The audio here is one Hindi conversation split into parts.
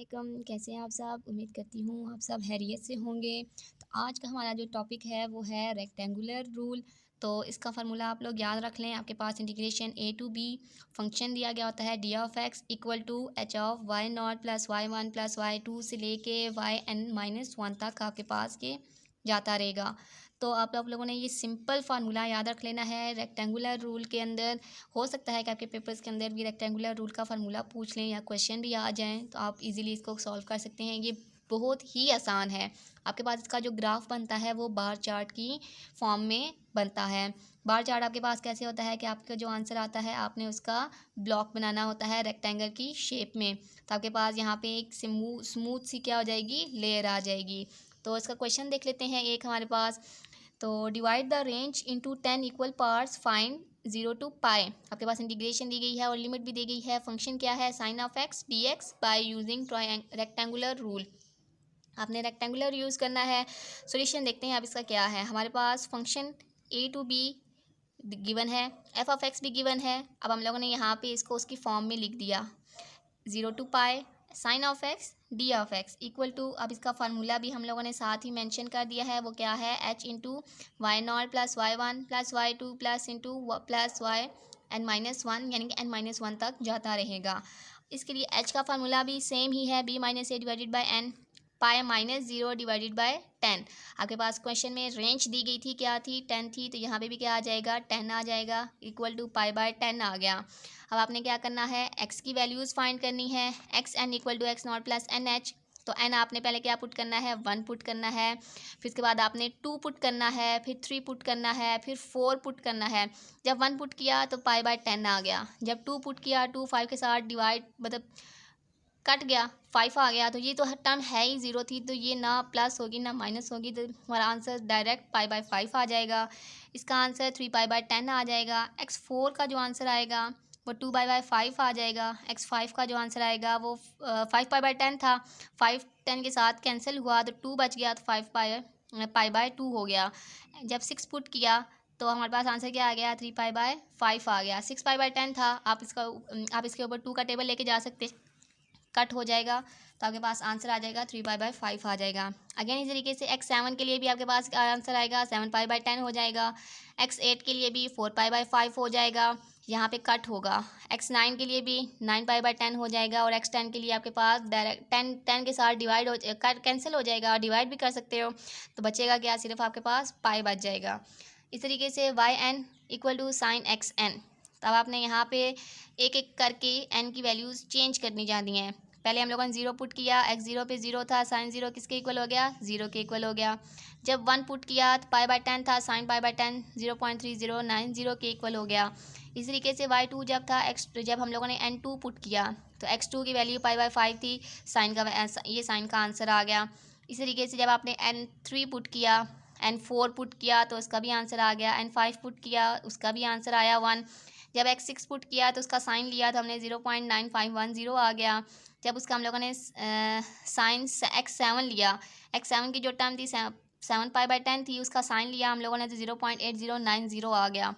वालेकुम, कैसे हैं आप सब? उम्मीद करती हूँ आप सब खैरियत से होंगे। तो आज का हमारा जो टॉपिक है वो है रेक्टेंगुलर रूल। तो इसका फ़ॉर्मूला आप लोग याद रख लें। आपके पास integration a to b function दिया गया होता है d of x equal to h of y naught plus y one plus y two से लेके वाई एन माइनस वन तक आपके पास के जाता रहेगा। तो आप लोगों ने ये सिंपल फार्मूला याद रख लेना है रेक्टेंगुलर रूल के अंदर। हो सकता है कि आपके पेपर्स के अंदर भी रेक्टेंगुलर रूल का फार्मूला पूछ लें या क्वेश्चन भी आ जाएँ, तो आप इजीली इसको सॉल्व कर सकते हैं। ये बहुत ही आसान है। आपके पास इसका जो ग्राफ बनता है वो बार चार्ट की फॉर्म में बनता है। बार चार्ट आपके पास कैसे होता है कि आपका जो आंसर आता है आपने उसका ब्लॉक बनाना होता है रेक्टेंगल की शेप में। तो आपके पास यहाँ पे एक स्मूथ सी क्या हो जाएगी, लेयर आ जाएगी। तो इसका क्वेश्चन देख लेते हैं एक हमारे पास। तो divide the range into 10 equal parts, find 0 to pi. आपके पास इंटीग्रेशन दी गई है और लिमिट भी दी गई है। फंक्शन क्या है, sine of x d x by using rectangular rule. आपने रेक्टेंगुलर यूज़ करना है। सॉल्यूशन देखते हैं अब इसका क्या है। हमारे पास function a to b given है, एफ ऑफ एक्स भी गिवन है। अब हम लोगों ने यहाँ पे इसको उसकी फॉर्म में लिख दिया 0 to pi sine of x d of x equal to, अब इसका फार्मूला भी हम लोगों ने साथ ही मेंशन कर दिया है। वो क्या है, h into y naught plus y one plus y two plus into plus y n minus one, यानी कि एन माइनस वन तक जाता रहेगा। इसके लिए एच का फार्मूला भी सेम ही है, b minus a divided by n, pi minus zero divided by 10। आपके पास क्वेश्चन में रेंज दी गई थी, क्या थी, 10 थी। तो यहाँ पे भी क्या आ जाएगा, 10 आ जाएगा इक्वल टू पाई बाय 10 आ गया। अब आपने क्या करना है, x की वैल्यूज़ फाइंड करनी है। X n equal to x naught plus n h. तो n आपने पहले क्या पुट करना है, 1 पुट करना है। फिर उसके बाद आपने 2 पुट करना है, फिर 3 पुट करना है, फिर 4 पुट करना है। जब 1 पुट किया तो पाई बाय 10 आ गया। जब 2 पुट किया, 2 5 के साथ डिवाइड मतलब कट गया, 5 आ गया। तो ये तो टर्म है ही ज़ीरो थी, तो ये ना प्लस होगी ना माइनस होगी, तो हमारा आंसर डायरेक्ट पाई बाय 5 आ जाएगा। इसका आंसर 3 पाई बाय 10 आ जाएगा। x4 का जो आंसर आएगा वो 2 पाई बाय 5 आ जाएगा। x5 का जो आंसर आएगा वो 5 पाई बाय 10 था, 5 10 के साथ कैंसिल हुआ तो 2 बच गया, तो 5 पाई बाय 2 हो गया। जब 6 पुट किया तो हमारे पास आंसर क्या आ गया, 3 पाई बाय 5 आ गया। 6 पाई बाय 10 था, आप इसके ऊपर 2 का टेबल लेके जा सकते, कट हो जाएगा तो आपके पास आंसर आ जाएगा 3 पाई बाय 5 आ जाएगा। अगेन इस तरीके से x7 के लिए भी आपके पास आंसर आएगा 7 पाई बाय 10 हो जाएगा। x8 के लिए भी 4 पाई बाय 5 हो जाएगा, यहाँ पे कट होगा। x9 के लिए भी 9 पाई बाय 10 हो जाएगा। और x10 के लिए आपके पास डायरेक्ट 10 के साथ डिवाइड हो कैंसिल हो जाएगा, डिवाइड भी कर सकते हो। तो बचेगा क्या, सिर्फ आपके पास पाई बच जाएगा। इस तरीके से y n equal to sine x n. तब आपने यहाँ पे एक एक करके n की वैल्यूज़ चेंज करनी जाती हैं। पहले हम लोगों ने 0 पुट किया, x 0 पे 0 था, साइन 0 किसके इक्वल हो गया, 0 के इक्वल हो गया। जब 1 पुट किया तो पाई बाय 10 था, साइन पाई बाय 10 0.3090 के इक्वल हो गया। इस तरीके से y2 जब था, जब हम लोगों ने n2 पुट किया तो x2 की वैल्यू पाई बाय 5 थी, साइन का ये साइन का आंसर आ गया। इस तरीके से जब आपने n3 पुट किया, n4 पुट किया तो उसका भी आंसर आ गया, n5 पुट किया उसका भी आंसर आया 1। जब x6 पुट किया तो उसका साइन लिया तो हमने 0.9510 आ गया। जब उसका हम लोगों ने साइन x7 लिया, x7 की जो टर्म थी 7 पाई बाय 10 थी, उसका साइन लिया हम लोगों ने तो 0.8090 आ गया।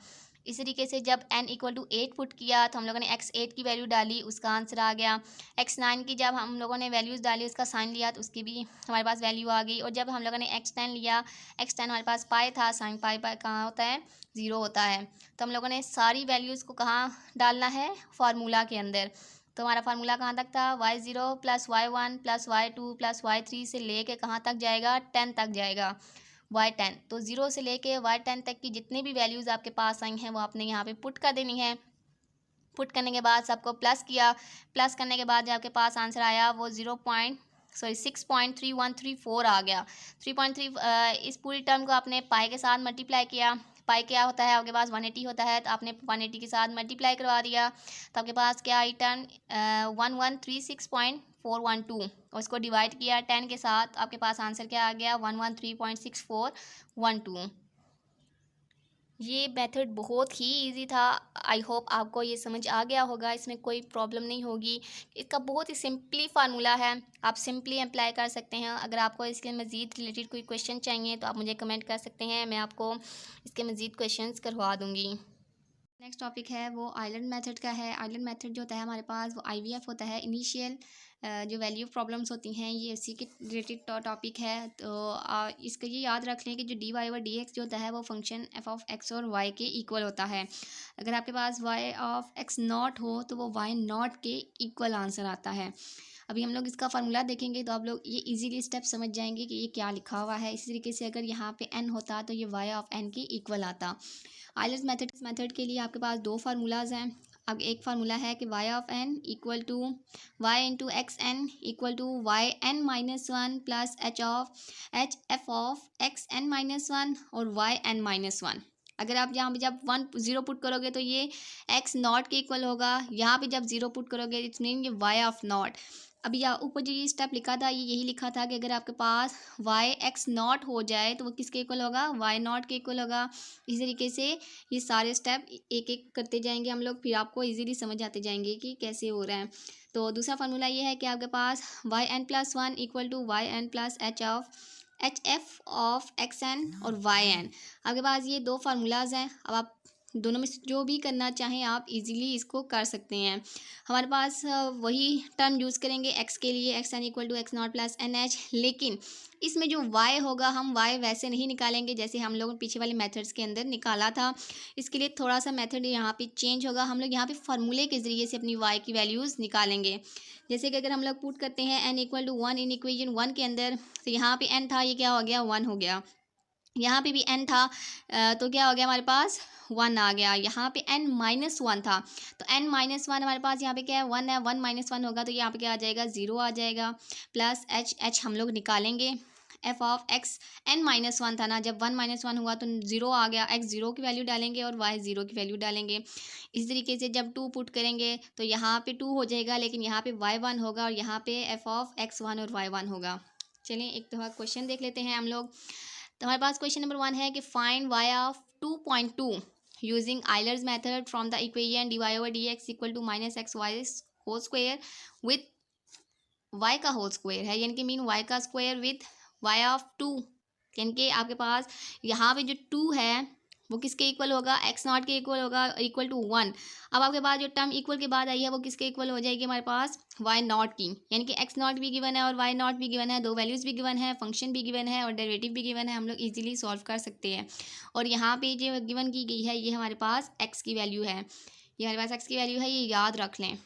इस तरीके से जब n इक्वल टू 8 पुट किया तो हम लोगों ने x8 की वैल्यू डाली, उसका आंसर आ गया। x9 की जब हम लोगों ने वैल्यूज़ डाली, उसका साइन लिया तो उसकी भी हमारे पास वैल्यू आ गई। और जब हम लोगों ने x10 लिया, x10 हमारे पास पाई था, साइन पाई पाई कहाँ होता है, 0 होता है। तो हम लोगों ने सारी वैल्यूज़ को कहाँ डालना है, फार्मूला के अंदर। तो हमारा फार्मूला कहाँ तक था, y0 plus y1 plus y2 plus y3 से लेके कहाँ तक जाएगा, 10 तक जाएगा, y10। तो 0 से लेके y10 तक की जितनी भी वैल्यूज़ आपके पास आई हैं वो आपने यहाँ पे पुट कर देनी है। पुट करने के बाद सबको प्लस किया, प्लस करने के बाद जो आपके पास आंसर आया वो 6.3134 आ गया। 3.3 इस पूरी टर्म को आपने पाई के साथ मल्टीप्लाई किया। पाई क्या होता है, आपके पास 180 होता है, तो आपने 180 के साथ मल्टीप्लाई करवा दिया तो आपके पास क्या आई टर्म 1136.412। और इसको डिवाइड किया 10 के साथ, आपके पास आंसर क्या आ गया, 113.6412। ये मेथड बहुत ही इजी था। आई होप आपको ये समझ आ गया होगा, इसमें कोई प्रॉब्लम नहीं होगी। इसका बहुत ही सिंपली फार्मूला है, आप सिंपली अप्लाई कर सकते हैं। अगर आपको इसके मज़ीद रिलेटेड कोई क्वेश्चन चाहिए तो आप मुझे कमेंट कर सकते हैं, मैं आपको इसके मज़ीद क्वेश्चंस करवा दूँगी। नेक्स्ट टॉपिक है वो आइलैंड मेथड का है। आइलैंड मेथड जो होता है हमारे पास वो आईवीएफ होता है। इनिशियल जो वैल्यू प्रॉब्लम्स होती हैं ये इसी के रिलेटेड टॉपिक है। तो इसका ये याद रख लें कि जो d y over d x जो होता है वो फंक्शन एफ ऑफ एक्स और वाई के इक्वल होता है। अगर आपके पास वाई ऑफ एक्स नॉट हो तो वो वाई नॉट के इक्वल आंसर आता है। अभी हम लोग इसका फार्मूला देखेंगे तो आप लोग ये इजीली स्टेप समझ जाएंगे कि ये क्या लिखा हुआ है। इसी तरीके से अगर यहाँ पे n होता तो ये y ऑफ n के इक्वल आता। आइलैंड मेथड के लिए आपके पास दो फार्मूलाज हैं। अब एक फार्मूला है कि y of n equal to y into x n equal to y n minus one plus h f of x n minus one और वाई एन माइनस वन। अगर आप यहाँ पे जब 1 0 पुट करोगे तो ये एक्स नॉट के इक्वल होगा। यहाँ पे जब 0 पुट करोगे इट्स मीन ये वाई ऑफ नॉट। अभी यहाँ ऊपर जो ये स्टेप लिखा था ये यही लिखा था कि अगर आपके पास वाई एक्स नॉट हो जाए तो वो किसके इक्वल होगा, वाई नॉट के इक्वल होगा। इसी तरीके से ये सारे स्टेप एक एक करते जाएंगे हम लोग, फिर आपको इजीली समझ आते जाएंगे कि कैसे हो रहा है। तो दूसरा फार्मूला ये है कि आपके पास y n plus one equal to y n plus h f of x n और वाई एन। आपके पास ये दो फार्मूलाज हैं। अब आप दोनों में से जो भी करना चाहें आप इजीली इसको कर सकते हैं। हमारे पास वही टर्म यूज़ करेंगे एक्स के लिए, x n equal to x naught plus n h. लेकिन इसमें जो वाई होगा हम वाई वैसे नहीं निकालेंगे जैसे हम लोगों ने पीछे वाले मेथड्स के अंदर निकाला था। इसके लिए थोड़ा सा मेथड यहाँ पे चेंज होगा। हम लोग यहाँ पे फार्मूले के ज़रिए से अपनी वाई की वैल्यूज़ निकालेंगे। जैसे कि अगर हम लोग पुट करते हैं n equal to one in equation one के अंदर, तो यहाँ पे एन था, ये क्या हो गया, वन हो गया। यहाँ पे भी n था तो क्या हो गया हमारे पास 1 आ गया। यहाँ पे n माइनस वन था तो n माइनस वन हमारे पास यहाँ पे क्या है 1 है। 1 माइनस वन होगा तो यहाँ पे क्या आ जाएगा 0 आ जाएगा। प्लस h हम लोग निकालेंगे f of x n minus one था ना, जब 1 माइनस वन हुआ तो 0 आ गया। x 0 की वैल्यू डालेंगे और y 0 की वैल्यू डालेंगे। इस तरीके से जब 2 पुट करेंगे तो यहाँ पे 2 हो जाएगा लेकिन यहाँ पे y 1 होगा और यहाँ पे f ऑफ x 1 और y 1 होगा। चलिए एक दफ़ा क्वेश्चन देख लेते हैं हम लोग। तो हमारे पास क्वेश्चन नंबर 1 है कि find y of 2.2 using Euler's method from the equation d y over d x equal to minus x y whole square with y का होल स्क्वायर है, यानी कि मीन y का स्क्वायर विथ y ऑफ 2। यानी कि आपके पास यहाँ पे जो 2 है वो किसके इक्वल होगा, x नॉट के इक्वल होगा, इक्वल टू 1। अब आपके पास जो टर्म इक्वल के बाद आई है वो किसके इक्वल हो जाएगी हमारे पास, y नॉट की। यानी कि x नॉट भी गिवन है और y नॉट भी गिवन है, दो वैल्यूज़ भी गिवन है, फंक्शन भी गिवन है और डेरिवेटिव भी गिवन है। हम लोग इजीली सॉल्व कर सकते हैं। और यहाँ पे जो गिवन की गई है ये हमारे पास x की वैल्यू है, ये हमारे पास x की वैल्यू है, ये याद रख लें।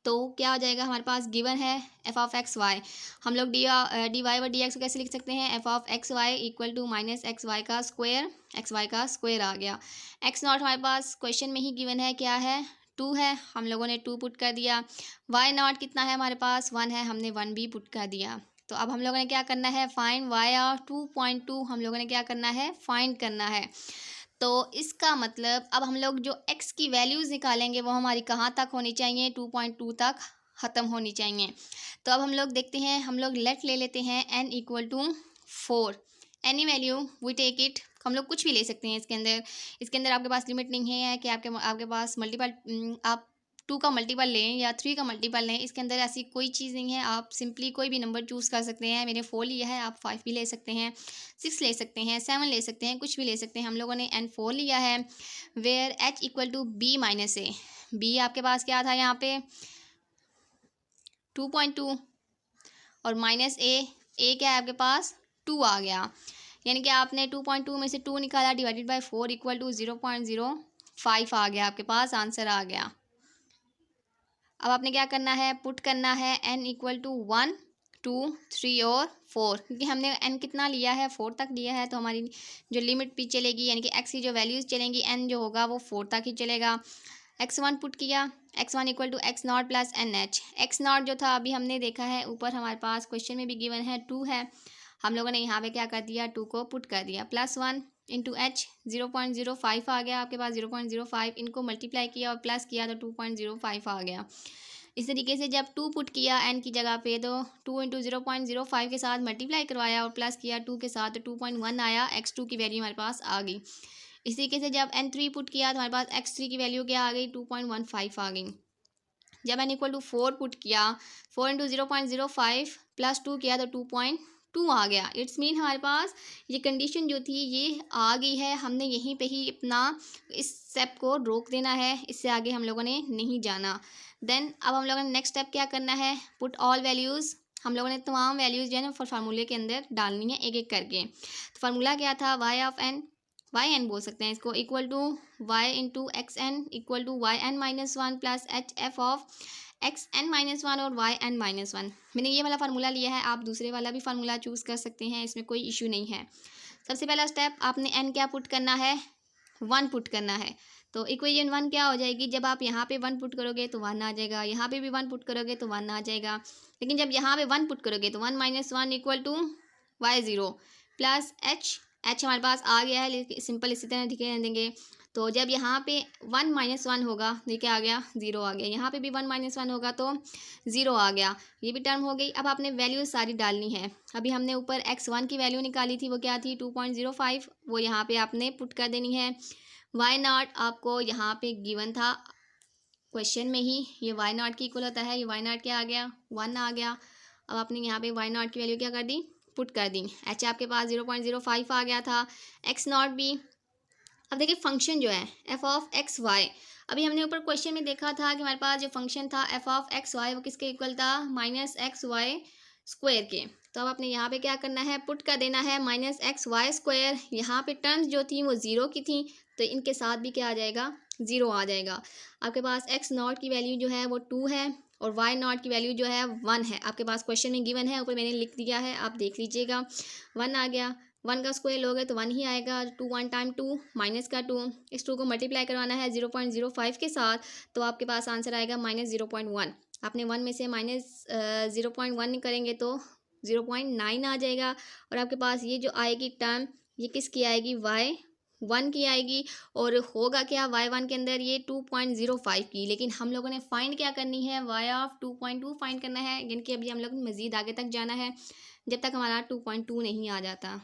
तो क्या हो जाएगा हमारे पास गिवन है एफ ऑफ एक्स वाई। हम लोग डी वाई व डी एक्स को कैसे लिख सकते हैं, f of x y equal to minus x y का स्क्वायर, एक्स वाई का स्क्वायर आ गया। एक्स नॉट हमारे पास क्वेश्चन में ही गिवन है, क्या है 2 है, हम लोगों ने 2 पुट कर दिया। वाई नॉट कितना है हमारे पास 1 है, हमने 1 भी पुट कर दिया। तो अब हम लोगों ने क्या करना है, फाइंड वाई ऑफ 2.2 हम लोगों ने क्या करना है, फाइंड करना है। तो इसका मतलब अब हम लोग जो x की वैल्यूज़ निकालेंगे वो हमारी कहाँ तक होनी चाहिए, 2.2 तक ख़त्म होनी चाहिए। तो अब हम लोग देखते हैं, हम लोग लेट ले लेते हैं n equal to 4। Any value we take it, हम लोग कुछ भी ले सकते हैं इसके अंदर आपके पास लिमिट नहीं है कि आपके पास मल्टीपल आप 2 का मल्टीपल लें या 3 का मल्टीपल लें। इसके अंदर ऐसी कोई चीज़ नहीं है, आप सिंपली कोई भी नंबर चूज़ कर सकते हैं। मैंने 4 लिया है, आप 5 भी ले सकते हैं, 6 ले सकते हैं, 7 ले सकते हैं, कुछ भी ले सकते हैं। हम लोगों ने n4 लिया है where h equal to b minus a. b आपके पास क्या था यहाँ पे 2.2 और माइनस a क्या है आपके पास 2 आ गया। यानी कि आपने 2.2 में से 2 निकाला डिवाइडेड बाई 4 इक्वल टू 0.05 आ गया, आपके पास आंसर आ गया। अब आपने क्या करना है, पुट करना है n इक्वल टू 1 2 3 और 4, क्योंकि हमने n कितना लिया है 4 तक लिया है तो हमारी जो लिमिट भी चलेगी, यानी कि x की जो वैल्यूज़ चलेंगी n जो होगा वो 4 तक ही चलेगा। x1 पुट किया, x1 equal to x naught plus n h. X naught जो था अभी हमने देखा है ऊपर हमारे पास क्वेश्चन में भी गिवन है 2 है, हम लोगों ने यहाँ पे क्या कर दिया 2 को पुट कर दिया। प्लस 1 इंटू एच 0.05 आ गया आपके पास 0.05, इनको मल्टीप्लाई किया और प्लस किया तो 2.05 आ गया। इस तरीके से जब 2 पुट किया n की जगह पे तो 2 इंटू 0.05 के साथ मल्टीप्लाई करवाया और प्लस किया 2 के साथ तो 2.1 आया, x2 की वैल्यू हमारे पास आ गई। इस तरीके से जब n3 पुट किया तो हमारे पास x3 की वैल्यू क्या आ गई 2.15 आ गई। जब n इक्वल टू 4 पुट किया 4 इंटू 0.05 प्लस 2 किया तो 2.2 2 आ गया। इट्स मीन हमारे पास ये कंडीशन जो थी ये आ गई है, हमने यहीं पे ही अपना इस स्टेप को रोक देना है, इससे आगे हम लोगों ने नहीं जाना। देन अब हम लोगों ने नेक्स्ट स्टेप क्या करना है, पुट ऑल वैल्यूज़, हम लोगों ने तमाम वैल्यूज़ जो है ना फार्मूले के अंदर डालनी है एक एक करके। तो फार्मूला क्या था, y of n, y n बोल सकते हैं इसको, equal to y into x n equal to y n minus one plus h f of x n minus one और वाई एन माइनस वन। मैंने ये वाला फार्मूला लिया है, आप दूसरे वाला भी फार्मूला चूज़ कर सकते हैं, इसमें कोई इशू नहीं है। सबसे पहला स्टेप, आपने एन क्या पुट करना है, 1 पुट करना है। तो इक्वेशन 1 क्या हो जाएगी, जब आप यहाँ पे 1 पुट करोगे तो 1 आ जाएगा, यहाँ पे भी 1 पुट करोगे तो 1 आ जाएगा। लेकिन जब यहाँ पे 1 पुट करोगे तो 1 minus 1 equal to y zero plus h, h हमारे पास आ गया है, लेकिन सिंपल इसी तरह दिखे देंगे। तो जब यहाँ पे 1 माइनस 1 होगा, ये क्या आ गया, 0 आ गया। यहाँ पे भी 1 माइनस 1 होगा तो 0 आ गया, ये भी टर्म हो गई। अब आपने वैल्यू सारी डालनी है। अभी हमने ऊपर x1 की वैल्यू निकाली थी, वो क्या थी 2.05, वो यहाँ पे आपने पुट कर देनी है। वाई नॉट आपको यहाँ पे गिवन था क्वेश्चन में ही, ये वाई नॉट की इक्वल होता है, ये वाई नॉट क्या आ गया, 1 आ गया। अब आपने यहाँ पे वाई नॉट की वैल्यू क्या कर दी, पुट कर दी। एच आपके पास 0.05 आ गया था, एक्स नॉट भी। अब देखिए फंक्शन जो है एफ ऑफ एक्स वाई, अभी हमने ऊपर क्वेश्चन में देखा था कि हमारे पास जो फंक्शन था एफ ऑफ एक्स वाई वो किसके इक्वल था, माइनस एक्स वाई स्क्वायर के। तो अब आपने यहाँ पे क्या करना है, पुट कर देना है माइनस एक्स वाई स्क्वायर। यहाँ पे टर्म्स जो थी वो 0 की थी, तो इनके साथ भी क्या आ जाएगा, 0 आ जाएगा। आपके पास एक्स नॉट की वैल्यू जो है वो 2 है और वाई नॉट की वैल्यू जो है 1 है। आपके पास क्वेश्चन में गिवन है, ऊपर मैंने लिख दिया है, आप देख लीजिएगा। 1 आ गया, 1 का स्क्वायर लोगे तो 1 ही आएगा। 2 1 टाइम 2 माइनस का 2, इस 2 को मल्टीप्लाई करवाना है 0.05 के साथ, तो आपके पास आंसर आएगा माइनस 0.1। आपने 1 में से माइनस 0.1 करेंगे तो 0.9 आ जाएगा। और आपके पास ये जो आएगी टर्म, ये किसकी आएगी, वाई 1 की आएगी। और होगा क्या वाई 1 के अंदर, ये 2.05 की। लेकिन हम लोगों ने फाइंड क्या करनी है, वाई ऑफ 2.2 फाइंड करना है, यानी कि अभी हम लोग मज़ीद आगे तक जाना है जब तक हमारा 2.2 नहीं आ जाता।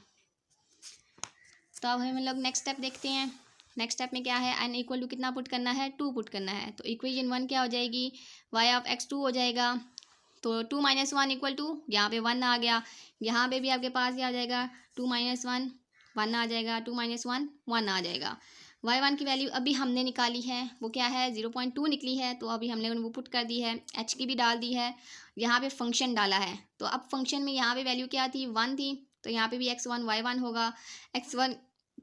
तो अब हम लोग नेक्स्ट स्टेप देखते हैं। नेक्स्ट स्टेप में क्या है, एन इक्वल टू कितना पुट करना है, 2 पुट करना है। तो इक्वेशन 1 क्या हो जाएगी, वाई ऑफ एक्स 2 हो जाएगा। तो 2 माइनस 1 इक्वल टू, यहाँ पे 1 आ गया, यहाँ पे भी आपके पास क्या आ जाएगा, 2 माइनस 1 1 आ जाएगा, 2 माइनस 1 1 आ जाएगा। वाई 1 की वैल्यू अभी हमने निकाली है, वो क्या है 0.2 निकली है, तो अभी हमने वो पुट कर दी है। एच की भी डाल दी है, यहाँ पे फंक्शन डाला है। तो अब फंक्शन में यहाँ पे वैल्यू क्या थी, 1 थी, तो यहाँ पे भी x1 y1 होगा। x1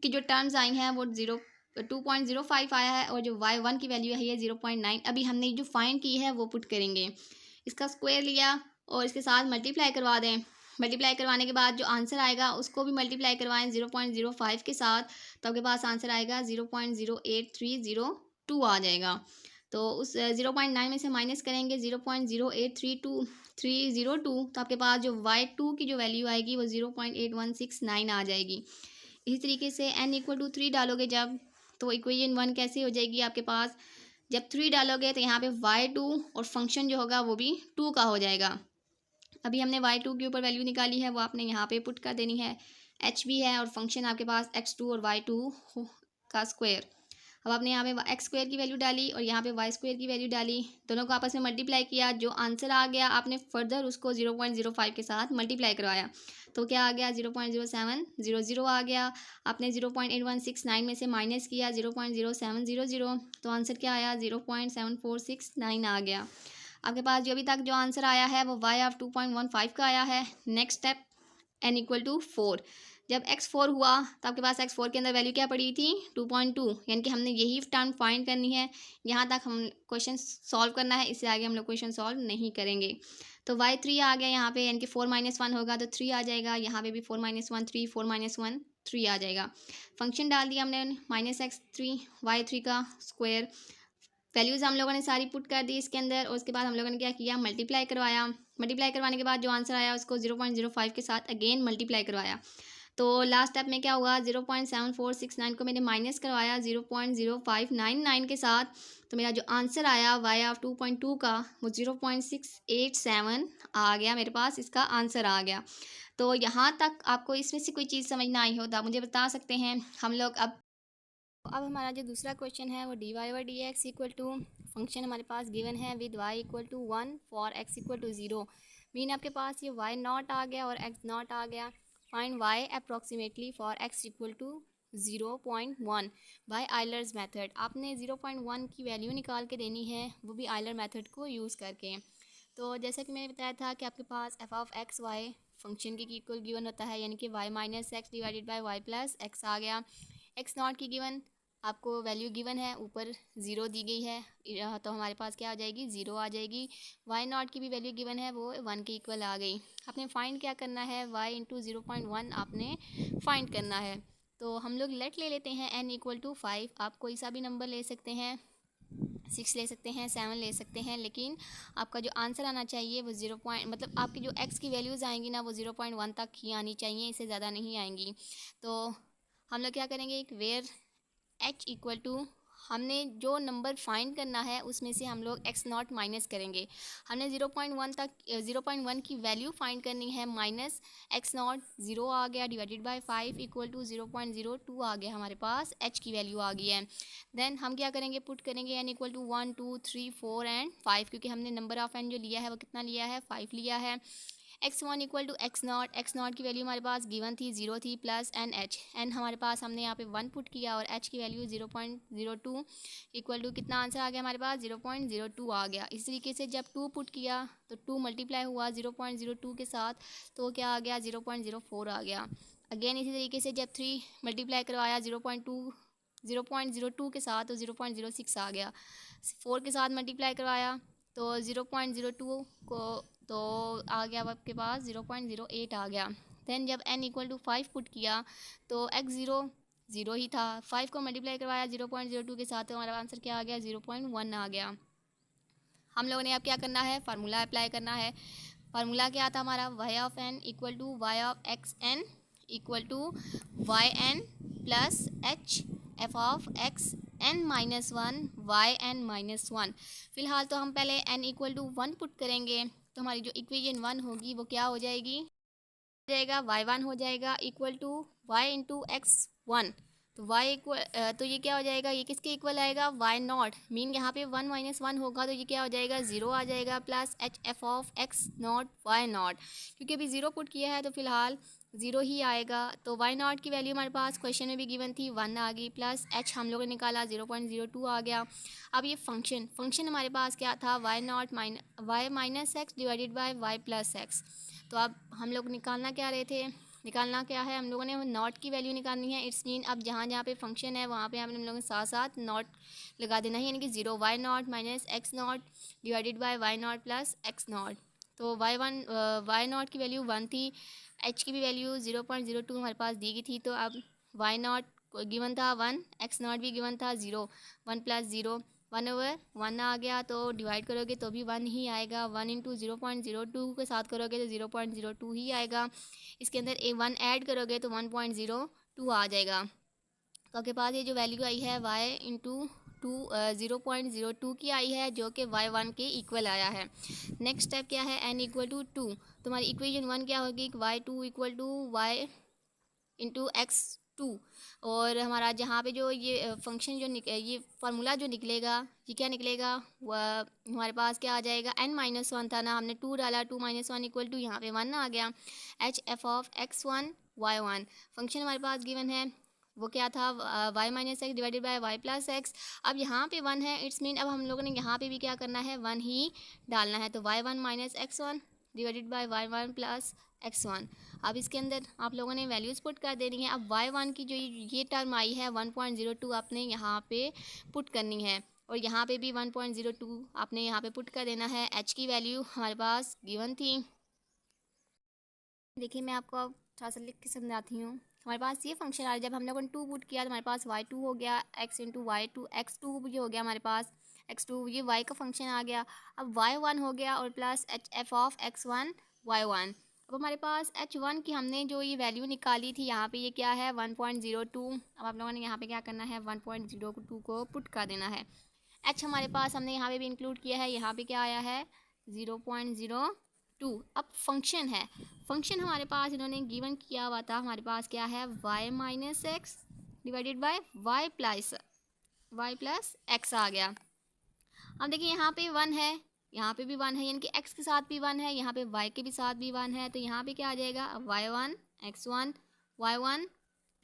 की जो टर्म्स आई हैं वो 2.05 आया है, और जो y1 की वैल्यू है ये 0.9। अभी हमने जो फाइंड की है वो पुट करेंगे। इसका स्क्वायर लिया और इसके साथ मल्टीप्लाई करवा दें। मल्टीप्लाई करवाने के बाद जो आंसर आएगा उसको भी मल्टीप्लाई करवाएं 0.05 के साथ, तो आपके पास आंसर आएगा 0.08302 आ जाएगा। तो उस 0.9 में से माइनस करेंगे 0.0832302, तो आपके पास जो y2 की जो वैल्यू आएगी वो 0.8169 आ जाएगी। इसी तरीके से n इक्वल टू 3 डालोगे जब, तो इक्वेशन 1 कैसे हो जाएगी आपके पास, जब 3 डालोगे तो यहाँ पे y2 और फंक्शन जो होगा वो भी 2 का हो जाएगा। अभी हमने y2 के ऊपर वैल्यू निकाली है, वो आपने यहाँ पे पुट कर देनी है। h भी है और फंक्शन आपके पास x2 और y2 का स्क्वायर। अब आपने यहाँ पे एक्स स्क्वायर की वैल्यू डाली और यहाँ पे वाई स्क्वायर की वैल्यू डाली, दोनों को आपस में मल्टीप्लाई किया, जो आंसर आ गया आपने फर्दर उसको 0.05 के साथ मल्टीप्लाई करवाया, तो क्या आ गया 0.0700 आ गया। आपने 0.8169 में से माइनस किया 0.0700, तो आंसर क्या आया 0.7469 आ गया। आपके पास जो अभी तक जो आंसर आया है वो वाई ऑफ 2.15 का आया है। Next step, n equal to 4। जब x4 हुआ तो आपके पास x4 के अंदर वैल्यू क्या पड़ी थी 2.2, यानी कि हमने यही टर्म फाइंड करनी है। यहाँ तक हम क्वेश्चन सॉल्व करना है, इससे आगे हम लोग क्वेश्चन सॉल्व नहीं करेंगे। तो y3 आ गया यहाँ पे, यानी कि 4 माइनस 1 होगा तो 3 आ जाएगा। यहाँ पे भी 4 माइनस 1 3, 4 माइनस 1 3 आ जाएगा। फंक्शन डाल दिया हमने माइनस x3 y3 का स्क्वायर। वैल्यूज़ हम लोगों ने सारी पुट कर दी इसके अंदर, और उसके बाद हम लोगों ने क्या किया, मल्टीप्लाई करवाया। मल्टीप्लाई करवाने के बाद जो आंसर आया उसको 0.05 के साथ अगेन मल्टीप्लाई करवाया। तो लास्ट स्टेप में क्या हुआ, 0.7469 को मैंने माइनस करवाया 0.0599 के साथ, तो मेरा जो आंसर आया वाई ऑफ 2.2 का वो 0.687 आ गया। मेरे पास इसका आंसर आ गया। तो यहाँ तक आपको इसमें से कोई चीज़ समझ ना आई हो तो आप मुझे बता सकते हैं। हम लोग अब हमारा जो दूसरा क्वेश्चन है वो d y by d x equal to function हमारे पास गिवन है with y equal to 1 for x equal to 0, mean आपके पास ये y नॉट आ गया और x नॉट आ गया। Find y approximately for x equal to 0.1 by Euler's method. आपने 0.1 की वैल्यू निकाल के देनी है, वो भी आयलर मेथड को यूज़ करके। तो जैसे कि मैंने बताया था कि आपके पास f of x y function के इक्वल गिवन होता है, यानी कि y minus x divided by y plus x आ गया। x नॉट की गिवन आपको वैल्यू गिवन है, ऊपर 0 दी गई है, तो हमारे पास क्या आ जाएगी, 0 आ जाएगी। y नॉट की भी वैल्यू गिवन है, वो 1 के इक्वल आ गई। आपने फाइंड क्या करना है, y इंटू 0.1 आपने फाइंड करना है। तो हम लोग लेट ले लेते हैं n इक्वल टू 5। आप कोई सा भी नंबर ले सकते हैं, 6 ले सकते हैं, 7 ले सकते हैं, लेकिन आपका जो आंसर आना चाहिए वो 0 मतलब आपकी जो x की वैल्यूज़ आएंगी ना वो 0.1 तक ही आनी चाहिए, इससे ज़्यादा नहीं आएंगी। तो हम लोग क्या करेंगे, एक वेयर h इक्वल टू, हमने जो नंबर फाइंड करना है उसमें से हम लोग x नॉट माइनस करेंगे। हमने 0.1 तक 0.1 की वैल्यू फाइंड करनी है, माइनस x नॉट 0 आ गया डिवाइडेड बाय 5 इक्वल टू 0.02 आ गया, हमारे पास h की वैल्यू आ गई है। देन हम क्या करेंगे, पुट करेंगे n इक्वल टू 1 2 3 4 एंड 5, क्योंकि हमने नंबर ऑफ n जो लिया है वो कितना लिया है, 5 लिया है। x1 equal to x naught की वैल्यू हमारे पास गिवन थी 0 थी, प्लस एन एच, एन हमारे पास हमने यहाँ पे 1 पुट किया और h की वैल्यू 0.02 इक्वल टू कितना आंसर आ गया हमारे पास, 0.02 आ गया। इस तरीके से जब 2 पुट किया तो 2 मल्टीप्लाई हुआ 0.02 के साथ, तो क्या आ गया, 0.04 आ गया। अगेन इसी तरीके से जब 3 मल्टीप्लाई करवाया 0.02 के साथ, तो 0.06 आ गया। 4 के साथ मल्टीप्लाई करवाया तो 0.02 को, तो आ गया आपके पास 0.08 आ गया। देन जब n इक्वल टू 5 पुट किया तो x 0 ही था, 5 को मल्टीप्लाई करवाया 0.02 के साथ, तो हमारा आंसर क्या आ गया, 0.1 आ गया। हम लोगों ने अब क्या करना है, फार्मूला अप्लाई करना है। फार्मूला क्या था हमारा, y of n equal to y of x n equal to y n plus h f of x n minus 1 y n minus 1। फ़िलहाल तो हम पहले n इक्वल टू 1 पुट करेंगे, तो हमारी जो इक्वेशन 1 होगी वो क्या हो जाएगी, हो जाएगा y1 हो जाएगा equal to y into x 1। तो y इक्वल, तो ये क्या हो जाएगा, ये किसके इक्वल आएगा, y नॉट, मीन यहाँ पे 1 माइनस 1 होगा तो ये क्या हो जाएगा, 0 आ जाएगा, plus h f of x naught y naught, क्योंकि अभी 0 पुट किया है तो फिलहाल 0 ही आएगा। तो y नॉट की वैल्यू हमारे पास क्वेश्चन में भी गिवन थी 1 आ गई, प्लस h हम लोगों ने निकाला 0.02 आ गया। अब ये फंक्शन हमारे पास क्या था, y naught y minus x divided by y plus x. तो अब हम लोग निकालना क्या रहे थे, निकालना क्या है, हम लोगों ने नॉट की वैल्यू निकालनी है। इट्स मीन अब जहाँ जहाँ पे फंक्शन है वहाँ पे हम लोगों ने साथ साथ नॉट लगा देना है, यानी कि 0 y naught minus x naught divided by y naught plus x naught. तो वाई नॉट की वैल्यू 1 थी, एच की भी वैल्यू 0.02 हमारे पास दी गई थी। तो अब वाई नॉट गिवन था 1, एक्स नॉट भी गिवन था 0, 1 प्लस 0 1 ओवर 1 आ गया, तो डिवाइड करोगे तो भी 1 ही आएगा। 1 इंटू 0.02 के साथ करोगे तो 0.02 ही आएगा। इसके अंदर 1 ऐड करोगे तो 1.02 आ जाएगा। तो आपके पास ये जो वैल्यू आई है y इंटू 0.02 की आई है, जो कि y1 के इक्वल आया है। नेक्स्ट स्टेप क्या है, n इक्वल टू 2। तो हमारी इक्वेशन 1 क्या होगी, y2 equal to y into x 2। और हमारा जहाँ पे जो ये फंक्शन जो ये फार्मूला जो निकलेगा, ये क्या निकलेगा, वह हमारे पास क्या आ जाएगा, n माइनस 1 था ना, हमने 2 डाला, 2 माइनस 1 इक्वल टू यहाँ पे 1 आ गया, h F of x1 y1। Function हमारे पास गिवन है वो क्या था, y minus x divided by y plus x. अब यहाँ पे 1 है, इट्स मीन अब हम लोगों ने यहाँ पे भी क्या करना है, 1 ही डालना है। तो y1 minus x1 divided by y1 plus x1। अब इसके अंदर आप लोगों ने वैल्यूज़ पुट कर देनी है। अब y1 की जो ये टर्म आई है 1.02 आपने यहाँ पे पुट करनी है, और यहाँ पे भी 1.02 आपने यहाँ पे पुट कर देना है। h की वैल्यू हमारे पास गिवन थी, देखिए मैं आपको अब थोड़ा सा लिख के समझाती हूँ। हमारे पास ये फंक्शन आ रहा है, जब हम लोगों ने 2 पुट किया तो हमारे पास y2 हो गया, x इंटू y2 x2 भी हो गया हमारे पास, x2 ये y का फंक्शन आ गया। अब y1 हो गया और plus h f of x1 y1। अब हमारे पास h1 की हमने जो ये वैल्यू निकाली थी, यहाँ पे ये क्या है 1.02। अब आप लोगों ने यहाँ पे क्या करना है, 1.02 को पुट कर देना है। h हमारे पास हमने यहाँ पे भी इंक्लूड किया है, यहाँ पे क्या आया है 0.02। अब फंक्शन है, फंक्शन हमारे पास इन्होंने गिवन किया हुआ था, हमारे पास क्या है y minus x divided by y plus x आ गया। अब देखिए यहाँ पे 1 है, यहाँ पे भी 1 है, यानी कि x के साथ भी 1 है, यहाँ पे y के भी साथ भी 1 है। तो यहाँ पे क्या आ जाएगा, y1 x1 y1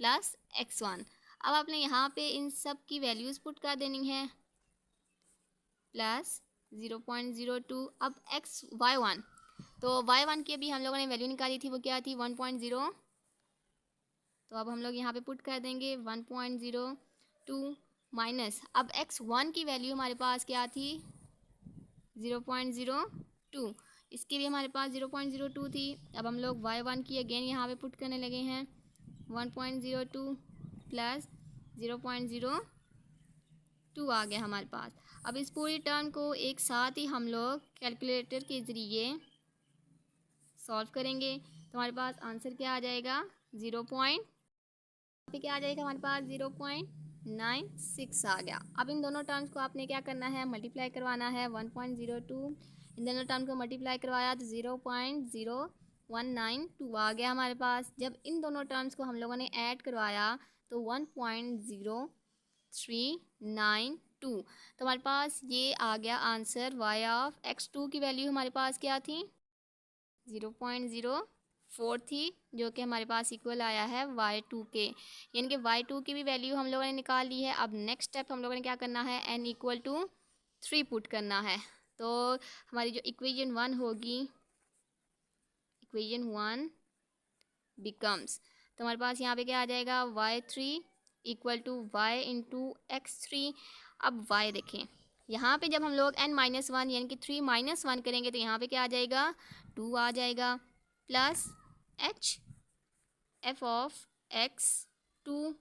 plus x1। अब आपने यहाँ पे इन सब की वैल्यूज़ पुट कर देनी है, प्लस 0.02। अब y1, तो y1 की अभी हम लोगों ने वैल्यू निकाली थी, वो क्या थी 1.0। तो अब हम लोग यहाँ पे पुट कर देंगे 1.02 माइनस, अब x1 की वैल्यू हमारे पास क्या थी 0.02, इसकी भी हमारे पास 0.02 थी। अब हम लोग y1 की अगेन यहाँ पे पुट करने लगे हैं 1.02 प्लस 0.02 आ गया हमारे पास। अब इस पूरी टर्म को एक साथ ही हम लोग कैलकुलेटर के ज़रिए सॉल्व करेंगे, तो हमारे पास आंसर क्या आ जाएगा 0. पे क्या आ जाएगा हमारे पास 0.96 आ गया। अब इन दोनों टर्म्स को आपने क्या करना है, मल्टीप्लाई करवाना है 1.02, इन दोनों टर्म को मल्टीप्लाई करवाया तो 0.0192 आ गया हमारे पास। जब इन दोनों टर्म्स को हम लोगों ने ऐड करवाया तो 1.0392, तो हमारे पास ये आ गया आंसर। y ऑफ x2 की वैल्यू हमारे पास क्या थी 0.04 थी, जो कि हमारे पास इक्वल आया है y2 के, यानी कि y2 की भी वैल्यू हम लोगों ने निकाल ली है। अब नेक्स्ट स्टेप हम लोगों ने क्या करना है, n इक्वल टू 3 पुट करना है। तो हमारी जो इक्वेशन 1 होगी, इक्वेशन 1 बिकम्स, तो हमारे पास यहाँ पे क्या आ जाएगा y3 equal to y into x3। अब y देखें, यहाँ पे जब हम लोग n-1 यानी कि 3 - 1 करेंगे तो यहाँ पे क्या आ जाएगा 2 आ जाएगा, plus h f of x2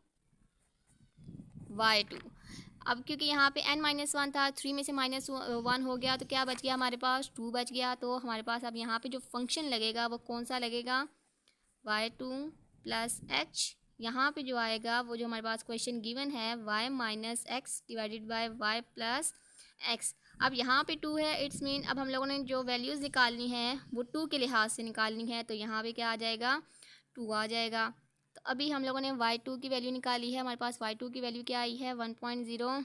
y2। अब क्योंकि यहाँ पे n-1 था, 3 में से -1 हो गया तो क्या बच गया हमारे पास 2 बच गया। तो हमारे पास अब यहाँ पे जो फंक्शन लगेगा वो कौन सा लगेगा y2 प्लस h, यहाँ पे जो आएगा वो जो हमारे पास क्वेश्चन गिवन है y minus x divided by y plus x. अब यहाँ पे 2 है, इट्स मीन अब हम लोगों ने जो वैल्यूज़ निकालनी है वो 2 के लिहाज से निकालनी है, तो यहाँ पे क्या आ जाएगा 2 आ जाएगा। तो अभी हम लोगों ने y2 की वैल्यू निकाली है, हमारे पास y2 की वैल्यू क्या आई है 1.0।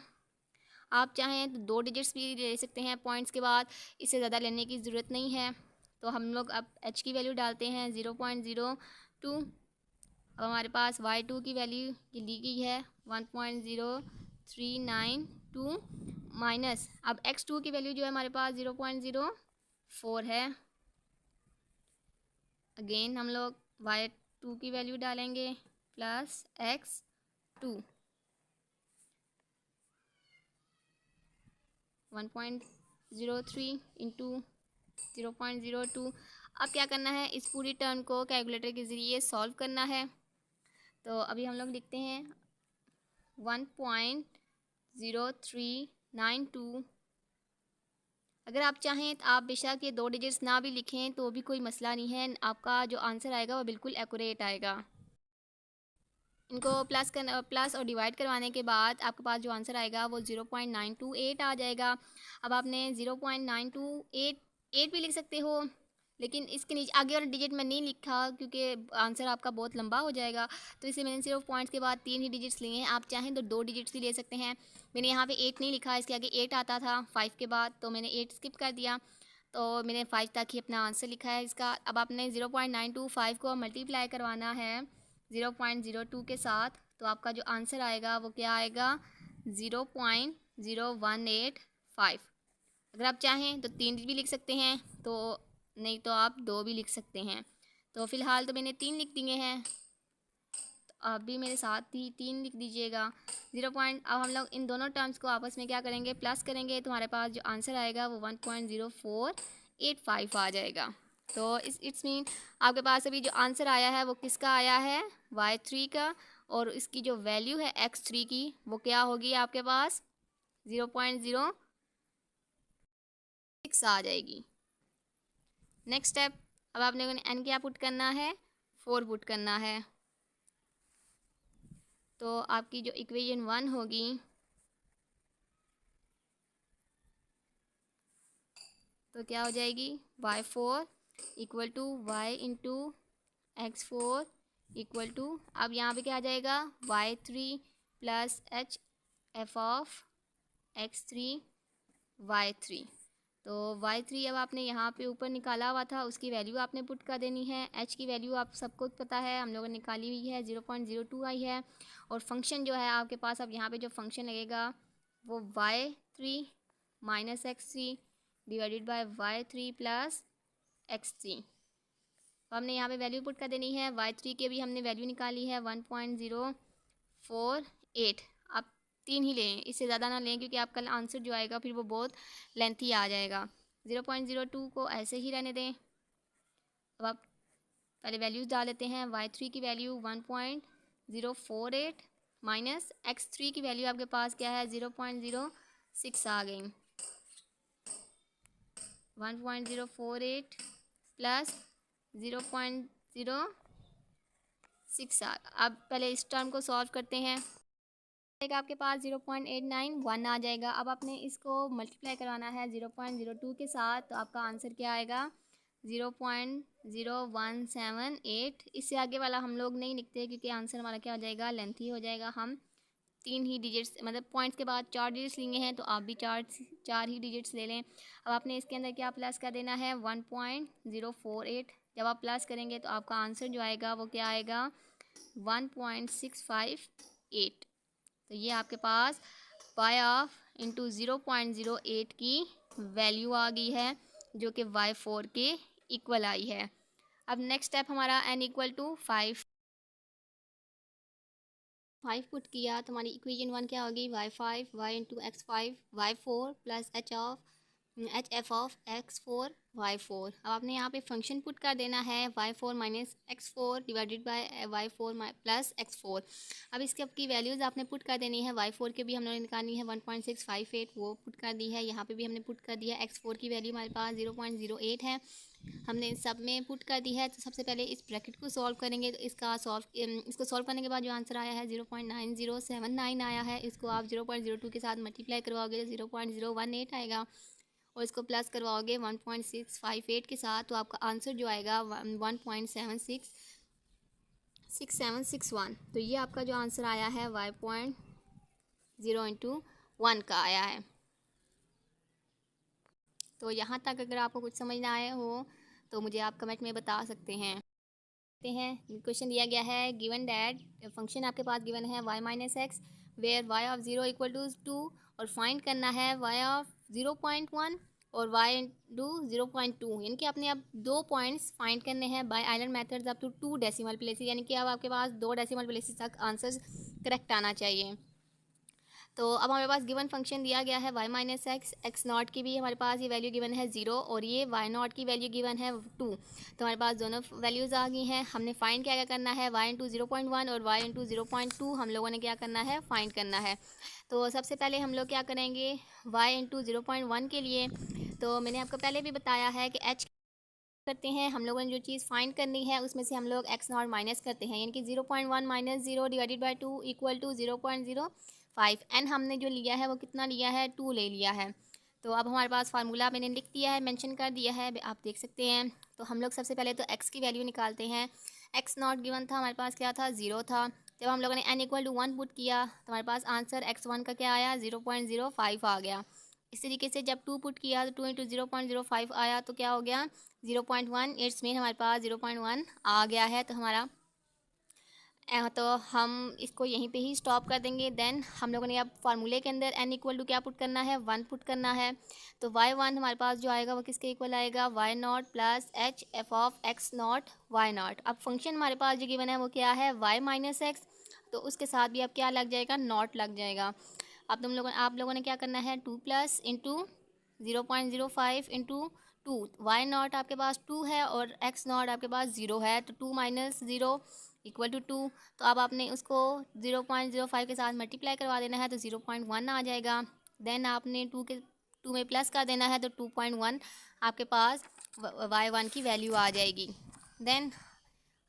आप चाहें तो 2 डिजिट्स भी ले सकते हैं पॉइंट्स के बाद, इससे ज़्यादा लेने की ज़रूरत नहीं है। तो हम लोग अब h की वैल्यू डालते हैं 0.02। अब हमारे पास y2 की वैल्यू ये ली गई है 1.0392 माइनस, अब x2 की वैल्यू जो है हमारे पास 0.04 है। अगेन हम लोग y2 की वैल्यू डालेंगे प्लस x2 1.03 इंटू 0.02। अब क्या करना है, इस पूरी टर्म को कैलकुलेटर के ज़रिए सॉल्व करना है। तो अभी हम लोग लिखते हैं 1.0392। अगर आप चाहें तो आप बेशक ये 2 डिजिट्स ना भी लिखें तो भी कोई मसला नहीं है, आपका जो आंसर आएगा वो बिल्कुल एक्यूरेट आएगा। इनको प्लस और डिवाइड करवाने के बाद आपके पास जो आंसर आएगा वो 0.928 आ जाएगा। अब आपने 0.928 भी लिख सकते हो, लेकिन इसके नीचे आगे वाला डिजिट मैं नहीं लिखा क्योंकि आंसर आपका बहुत लंबा हो जाएगा, तो इसलिए मैंने सिर्फ पॉइंट्स के बाद 3 ही डिजिट्स लिए हैं। आप चाहें तो 2 डिजिट्स भी ले सकते हैं। मैंने यहाँ पे 8 नहीं लिखा, इसके आगे 8 आता था 5 के बाद, तो मैंने 8 स्किप कर दिया, तो मैंने 5 तक ही अपना आंसर लिखा है इसका। अब आपने 0.925 को मल्टीप्लाई करवाना है 0.02 के साथ, तो आपका जो आंसर आएगा वो क्या आएगा 0.0185। अगर आप चाहें तो 3 भी लिख सकते हैं, तो नहीं तो आप 2 भी लिख सकते हैं। तो फ़िलहाल तो मैंने 3 लिख दिए हैं, तो आप भी मेरे साथ ही 3 लिख दीजिएगा। अब हम लोग इन दोनों टर्म्स को आपस में क्या करेंगे प्लस करेंगे, तो हमारे पास जो आंसर आएगा वो 1.0485 आ जाएगा। तो इट्स मीन आपके पास अभी जो आंसर आया है वो किसका आया है y3 का, और इसकी जो वैल्यू है x3 की वो क्या होगी आपके पास 0.06 आ जाएगी। नेक्स्ट स्टेप, अब आपने n क्या पुट करना है 4 पुट करना है, तो आपकी जो इक्वेशन 1 होगी तो क्या हो जाएगी y4 equal to y into x4 equal to, अब यहाँ पे क्या आ जाएगा y3 plus h f of x3 y3। तो y3 अब आपने यहाँ पे ऊपर निकाला हुआ था, उसकी वैल्यू आपने पुट कर देनी है। h की वैल्यू आप सबको पता है, हम लोगों ने निकाली हुई है, 0.02 आई है। और फंक्शन जो है आपके पास, अब यहाँ पे जो फंक्शन लगेगा वो y3 minus x3 divided by y3 plus x3। तो हमने यहाँ पे वैल्यू पुट कर देनी है। y3 की भी हमने वैल्यू निकाली है 1.048। आप 3 ही लें, इससे ज़्यादा ना लें, क्योंकि आपका आंसर जो आएगा फिर वो बहुत लेंथी आ जाएगा। 0.02 को ऐसे ही रहने दें। अब आप पहले वैल्यूज़ डाल लेते हैं। y3 की वैल्यू 1.048 माइनस x3 की वैल्यू आपके पास क्या है, 0.06 आ गई। 1.048 प्लस 0.06 अब पहले इस टर्म को सॉल्व करते हैं। आपके पास 0.891 आ जाएगा। अब आपने इसको मल्टीप्लाई करवाना है 0.02 के साथ, तो आपका आंसर क्या आएगा, 0.0178। इससे आगे वाला हम लोग नहीं लिखते, क्योंकि आंसर हमारा क्या हो जाएगा, लेंथी हो जाएगा। हम 3 ही डिजिट्स, मतलब पॉइंट्स के बाद 4 डिजिट्स लेंगे हैं, तो आप भी चार ही डिजिट्स ले लें। अब आपने इसके अंदर क्या प्लस कर देना है, 1.048। जब आप प्लस करेंगे तो आपका आंसर जो आएगा वो क्या आएगा, 1.658। तो ये आपके पास y ऑफ इंटू 0.08 की वैल्यू आ गई है, जो कि y4 के इक्वल आई है। अब नेक्स्ट स्टेप हमारा n इक्वल टू 5 पुट किया, तो हमारी इक्वेशन 1 क्या होगी, y5 y into x5 y4 plus f of x4 y4। अब आपने यहाँ पे फंक्शन पुट कर देना है y4 minus x4 divided by y4 plus x4। अब इसके आपकी वैल्यूज़ आपने पुट कर देनी है। y4 के भी हम लोगों ने निकालनी है 1.658, वो पुट कर दी है। यहाँ पे भी हमने पुट कर दिया। x4 की वैल्यू हमारे पास 0.08 है, हमने सब में पुट कर दी है। तो सबसे पहले इस ब्रैकेट को सॉल्व करेंगे, तो इसको सॉल्व करने के बाद जो आंसर आया है 0.9079 आया है। इसको आप 0.02 के साथ मल्टीप्लाई करवाओगे तो 0.018 आएगा, और इसको प्लस करवाओगे 1.658 के साथ, तो आपका आंसर जो आएगा 1.6761। तो ये आपका जो आंसर आया है y.0 का आया है। तो यहाँ तक अगर आपको कुछ समझ ना आए हो तो मुझे आप कमेंट में बता सकते हैं। क्वेश्चन दिया गया है, गिवन दैट फंक्शन आपके पास गिवन है y minus x where y of 0 equal to 2, और फाइंड करना है y ऑफ 0.1 और y इंटू 0.2। यानी कि आपने अब 2 पॉइंट्स फाइंड करने हैं बाय आइलैंड methods up to 2 decimal places, यानी कि अब आपके पास 2 डेसिमल प्लेसेस तक आंसर करेक्ट आना चाहिए। तो अब हमारे पास गिवन फंक्शन दिया गया है y माइनस एक्स नॉट की भी हमारे पास ये वैल्यू गिवन है 0, और ये y नॉट की वैल्यू गिवन है 2। तो हमारे पास दोनों वैल्यूज़ आ गई हैं। हमने फाइंड क्या करना है, y इंटू 0.1 और y इंटू 0.2 हम लोगों ने क्या करना है, फाइंड करना है। तो सबसे पहले हम लोग क्या करेंगे, y इंटू 0.1 के लिए, तो मैंने आपको पहले भी बताया है कि h करते हैं, हम लोगों ने जो चीज़ फाइंड करनी है उसमें से हम लोग x नॉट माइनस करते हैं, यानी कि 0.1 minus 0 divided by 2 equal to 0.05। N हमने जो लिया है वो कितना लिया है, 2 ले लिया है। तो अब हमारे पास फार्मूला मैंने लिख दिया है, मेंशन कर दिया है, आप देख सकते हैं। तो हम लोग सबसे पहले तो x की वैल्यू निकालते हैं। x नॉट गिवन था, हमारे पास क्या था, 0 था। जब हम लोगों ने n इक्वल टू 1 पुट किया तो हमारे पास आंसर x1 का क्या आया, 0.05 आ गया। इस तरीके से जब 2 पुट किया तो 2 इंटू 0.05 आया, तो क्या हो गया, 0.1। इट्स मीन हमारे पास 0.1 आ गया है। तो हमारा तो हम इसको यहीं पे ही स्टॉप कर देंगे। देन हम लोगों ने अब फार्मूले के अंदर n इक्वल टू क्या पुट करना है, 1 पुट करना है। तो y1 हमारे पास जो आएगा वो किसके इक्वल आएगा, y naught plus h f of x not y not. अब फंक्शन हमारे पास जो गिवन है वो क्या है, y माइनस एक्स, तो उसके साथ भी अब क्या लग जाएगा, नॉट लग जाएगा। अब आप लोगों ने क्या करना है, 2 plus into 0.05 into 2। Y naught आपके पास 2 है और x नॉट आपके पास 0 है, तो 2 माइनस 0 इक्वल टू 2। तो अब आपने उसको 0.05 के साथ मल्टीप्लाई करवा देना है, तो 0.1 आ जाएगा। देन आपने 2 में प्लस कर देना है, तो 2.1 आपके पास y1 की वैल्यू आ जाएगी। देन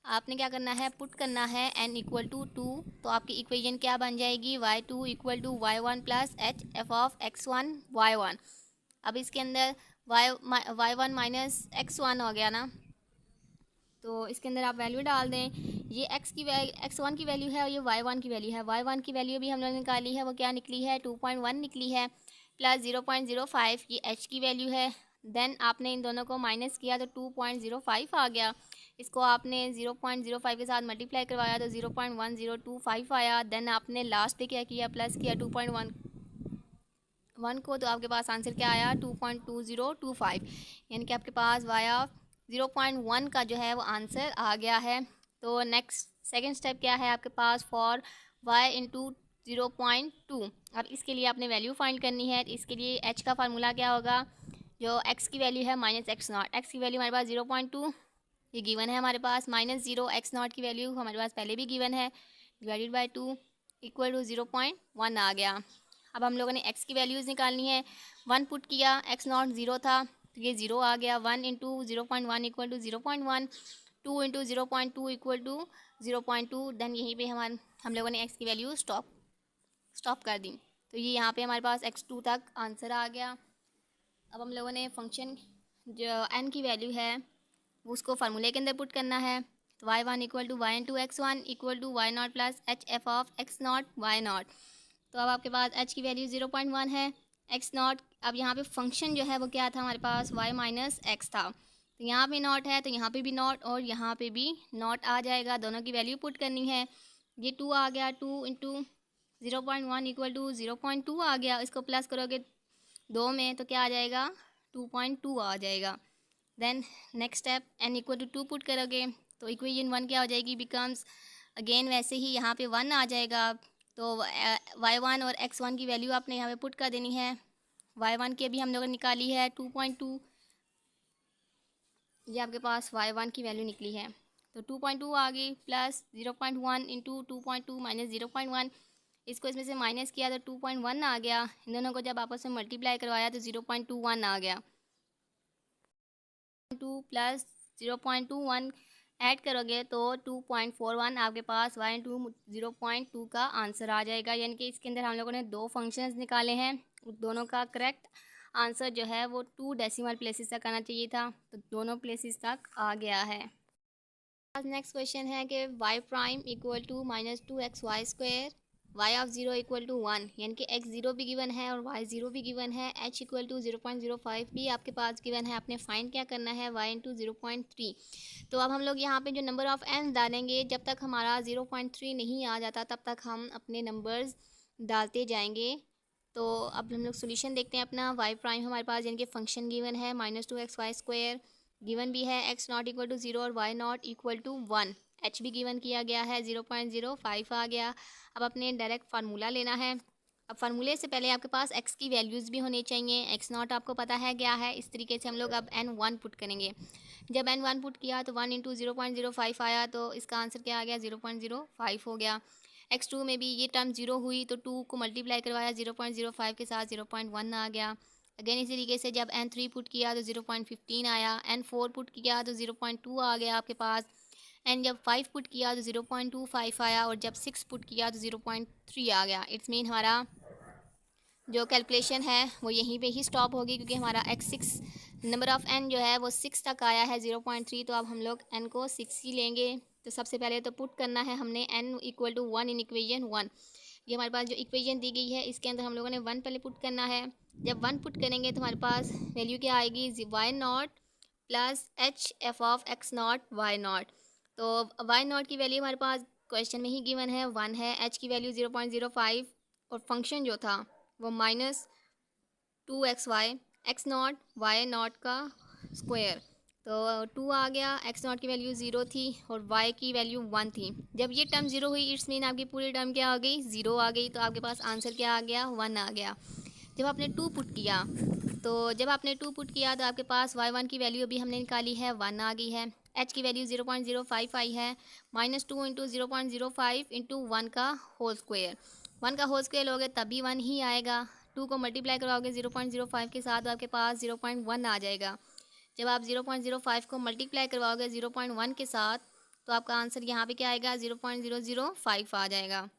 आपने क्या करना है, पुट करना है n इक्वल टू 2, तो आपकी इक्वेशन क्या बन जाएगी, y2 equal to y1 plus h f of x1 y1। अब इसके अंदर y1 माइनस x1 हो गया ना, तो इसके अंदर आप वैल्यू डाल दें। ये x1 की वैल्यू है और ये y1 की वैल्यू है। y1 की वैल्यू भी हम लोगों ने निकाली है, वो क्या निकली है, 2.1 निकली है, प्लस 0.05 ये h की वैल्यू है। देन आपने इन दोनों को माइनस किया तो 2.05 आ गया। इसको आपने 0.05 के साथ मल्टीप्लाई करवाया तो 0.1025 आया। देन आपने लास्ट पे क्या किया, प्लस किया 2.1 को, तो आपके पास आंसर क्या आया, 2.2025, यानी कि आपके पास वाया 0.1 का जो है वो आंसर आ गया है। तो नेक्स्ट सेकंड स्टेप क्या है आपके पास, फॉर y इंटू 0.2, और इसके लिए आपने वैल्यू फाइंड करनी है। इसके लिए h का फार्मूला क्या होगा, जो x की वैल्यू है माइनस एक्स नॉट, एक्स की वैल्यू हमारे पास 0.2 ये गिवन है हमारे पास, माइनस 0 एक्स नॉट की वैल्यू हमारे पास पहले भी गिवन है, डिवाइडेड बाई 2 इक्वल टू 0.1 आ गया। अब हम लोगों ने x की वैल्यूज़ निकालनी है। 1 पुट किया, एक्स नॉट 0 था तो ये 0 आ गया। 1 into 0.1 equal to 0.1, 2 into 0.2 equal to 0.2। Then यहीं पे हम लोगों ने x की वैल्यू स्टॉप कर दी, तो ये यहाँ पे हमारे पास x2 तक आंसर आ गया। अब हम लोगों ने फंक्शन जो n की वैल्यू है वो उसको फार्मूले के अंदर पुट करना है। तो y1 equal to y into x1 equal to y naught plus h f of x naught y naught. तो अब आपके पास h की वैल्यू 0.1 है, x नॉट, अब यहाँ पे फंक्शन जो है वो क्या था हमारे पास, y माइनस एक्स था, तो यहाँ पे नॉट है तो यहाँ पे भी नॉट और यहाँ पे भी नॉट आ जाएगा। दोनों की वैल्यू पुट करनी है। ये 2 आ गया, 2 इंटू 0.1 इक्वल टू 0.2 आ गया। इसको प्लस करोगे 2 में तो क्या आ जाएगा, 2.2 आ जाएगा। Then next step n equal to 2 put करोगे तो इक्वेशन 1 क्या हो जाएगी, बिकम्स अगेन वैसे ही यहाँ पे 1 आ जाएगा। तो y1 और x1 की वैल्यू आपने यहाँ पे पुट कर देनी है। y1 की अभी हम लोगों ने निकाली है 2.2, ये आपके पास y1 की वैल्यू निकली है, तो 2.2 आ गई, प्लस 0.1 इंटू 2.2 माइनस 0.1, इसको इसमें से माइनस किया तो 2.1 आ गया। इन दोनों को जब आपस में मल्टीप्लाई करवाया तो 0.21 आ गया। 2 प्लस 0.21 ऐड करोगे तो 2.41 आपके पास y इंटू 0.2 का आंसर आ जाएगा। यानी कि इसके अंदर हम लोगों ने दो फंक्शंस निकाले हैं, दोनों का करेक्ट आंसर जो है वो 2 डेसिमल प्लेसेस तक आना चाहिए था, तो दोनों प्लेसेस तक आ गया है। नेक्स्ट क्वेश्चन है कि y prime equal to minus 2xy², y of 0 equal to 1, यानी कि x 0 भी गिवन है और y 0 भी गिवन है, h इक्वल टू 0.05 भी आपके पास गिवन है। आपने फाइंड क्या करना है, y इंटू 0.3। तो अब हम लोग यहाँ पे जो नंबर ऑफ़ n डालेंगे, जब तक हमारा 0.3 नहीं आ जाता तब तक हम अपने नंबर्स डालते जाएंगे। तो अब हम लोग सोल्यूशन देखते हैं अपना। y प्राइम हमारे पास यानी कि फंक्शन गिवन है -2xy² गिवन भी है, x नॉट इक्वल टू 0 और y naught equal to 1, h भी गिवन किया गया है, 0.05 आ गया। अब अपने डायरेक्ट फार्मूला लेना है। अब फार्मूले से पहले आपके पास x की वैल्यूज़ भी होनी चाहिए। x नॉट आपको पता है क्या है, इस तरीके से हम लोग अब n1 पुट करेंगे। जब n1 पुट किया तो 1 इंटू 0.05 आया, तो इसका आंसर क्या आ गया, 0.05 हो गया। x2 में भी ये टर्म 0 हुई तो 2 को मल्टीप्लाई करवाया 0.05 के साथ, 0.1 आ गया। अगेन इसी तरीके से जब n3 पुट किया तो 0.15 आया, n4 पुट किया तो 0.2 आ गया आपके पास, एंड जब 5 पुट किया तो 0.25 आया, और जब 6 पुट किया तो 0.3 आ गया। इट्स मीन हमारा जो कैलकुलेशन है वो यहीं पे ही स्टॉप होगी, क्योंकि हमारा x6 नंबर ऑफ़ n जो है वो 6 तक आया है, 0.3, तो अब हम लोग n को 6 ही लेंगे। तो सबसे पहले तो पुट करना है हमने n equal to 1 in equation 1। ये हमारे पास जो इक्वेशन दी गई है इसके अंदर हम लोगों ने 1 पहले पुट करना है। जब 1 पुट करेंगे तो हमारे पास वैल्यू क्या आएगी, y naught plus h f of x naught y naught. तो वाई नॉट की वैल्यू हमारे पास क्वेश्चन में ही गिवन है 1 है, h की वैल्यू 0.05 और फंक्शन जो था वो -2xy, x naught y naught का स्क्वायर, तो 2 आ गया। एक्स नॉट की वैल्यू 0 थी और y की वैल्यू 1 थी। जब ये टर्म 0 हुई इट्स मीन आपकी पूरी टर्म क्या आ गई, 0 आ गई, तो आपके पास आंसर क्या आ गया, 1 आ गया। जब आपने 2 पुट किया तो जब आपने 2 पुट किया तो आपके पास y1 की वैल्यू अभी हमने निकाली है 1 आ गई है, h की वैल्यू 0.05 आई है, -2 इंटू 0.05 इंटू 1 का होल स्क्वायर, 1 का होल स्क्वायर लोगे तभी 1 ही आएगा। 2 को मल्टीप्लाई करवाओगे 0.05 के साथ तो आपके पास 0.1 आ जाएगा। जब आप 0.05 को मल्टीप्लाई करवाओगे 0.1 के साथ तो आपका आंसर यहाँ पे क्या आएगा, 0.005 आ जाएगा।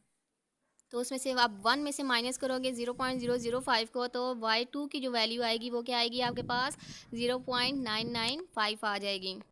तो उसमें से आप 1 में से माइनस करोगे 0.005 को, तो y2 की जो वैल्यू आएगी वो क्या आएगी आपके पास, 0.995 आ जाएगी।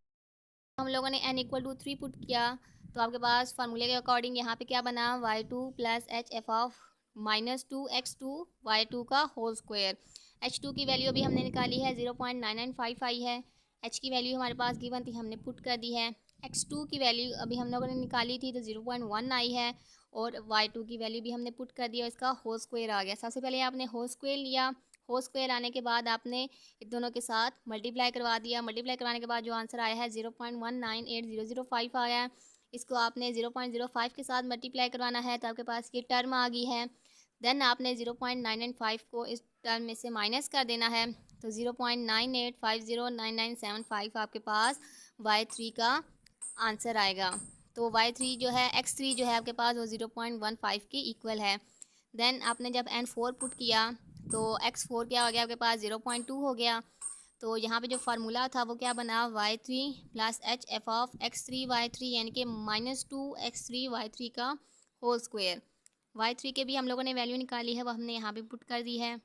हम लोगों ने n इक्वल टू 3 पुट किया तो आपके पास फार्मूले के अकॉर्डिंग यहाँ पे क्या बना, y2 plus h f of -2x2 y2 का होल स्क्वायर। H2 की वैल्यू अभी हमने निकाली है 0.9955 आई है। H की वैल्यू हमारे पास गिवन थी, हमने पुट कर दी है। X2 की वैल्यू अभी हम लोगों ने निकाली थी तो 0.1 आई है, और Y2 की वैल्यू भी हमने पुट कर दी और इसका होल स्क्वायर आ गया। सबसे पहले आपने होल स्क्वायर लिया, होल स्क्वायर आने के बाद आपने इन दोनों के साथ मल्टीप्लाई करवा दिया। मल्टीप्लाई करवाने के बाद जो आंसर आया है 0.198005 आया है। इसको आपने 0.05 के साथ मल्टीप्लाई करवाना है तो आपके पास ये टर्म आ गई है। देन आपने 0.995 को इस टर्म में से माइनस कर देना है, तो 0.98509975 आपके पास y3 का आंसर आएगा। तो y3 जो है x3 जो है आपके पास वो 0.15 के इक्वल है। देन आपने जब n4 पुट किया तो x4 क्या हो गया आपके पास 0.2 हो गया। तो यहाँ पे जो फार्मूला था वो क्या बना, y3 plus h f of x3y3 यानी कि -2x3y3 का होल स्क्वायर। y3 के भी हम लोगों ने वैल्यू निकाली है, वो हमने यहाँ पे पुट कर दी है।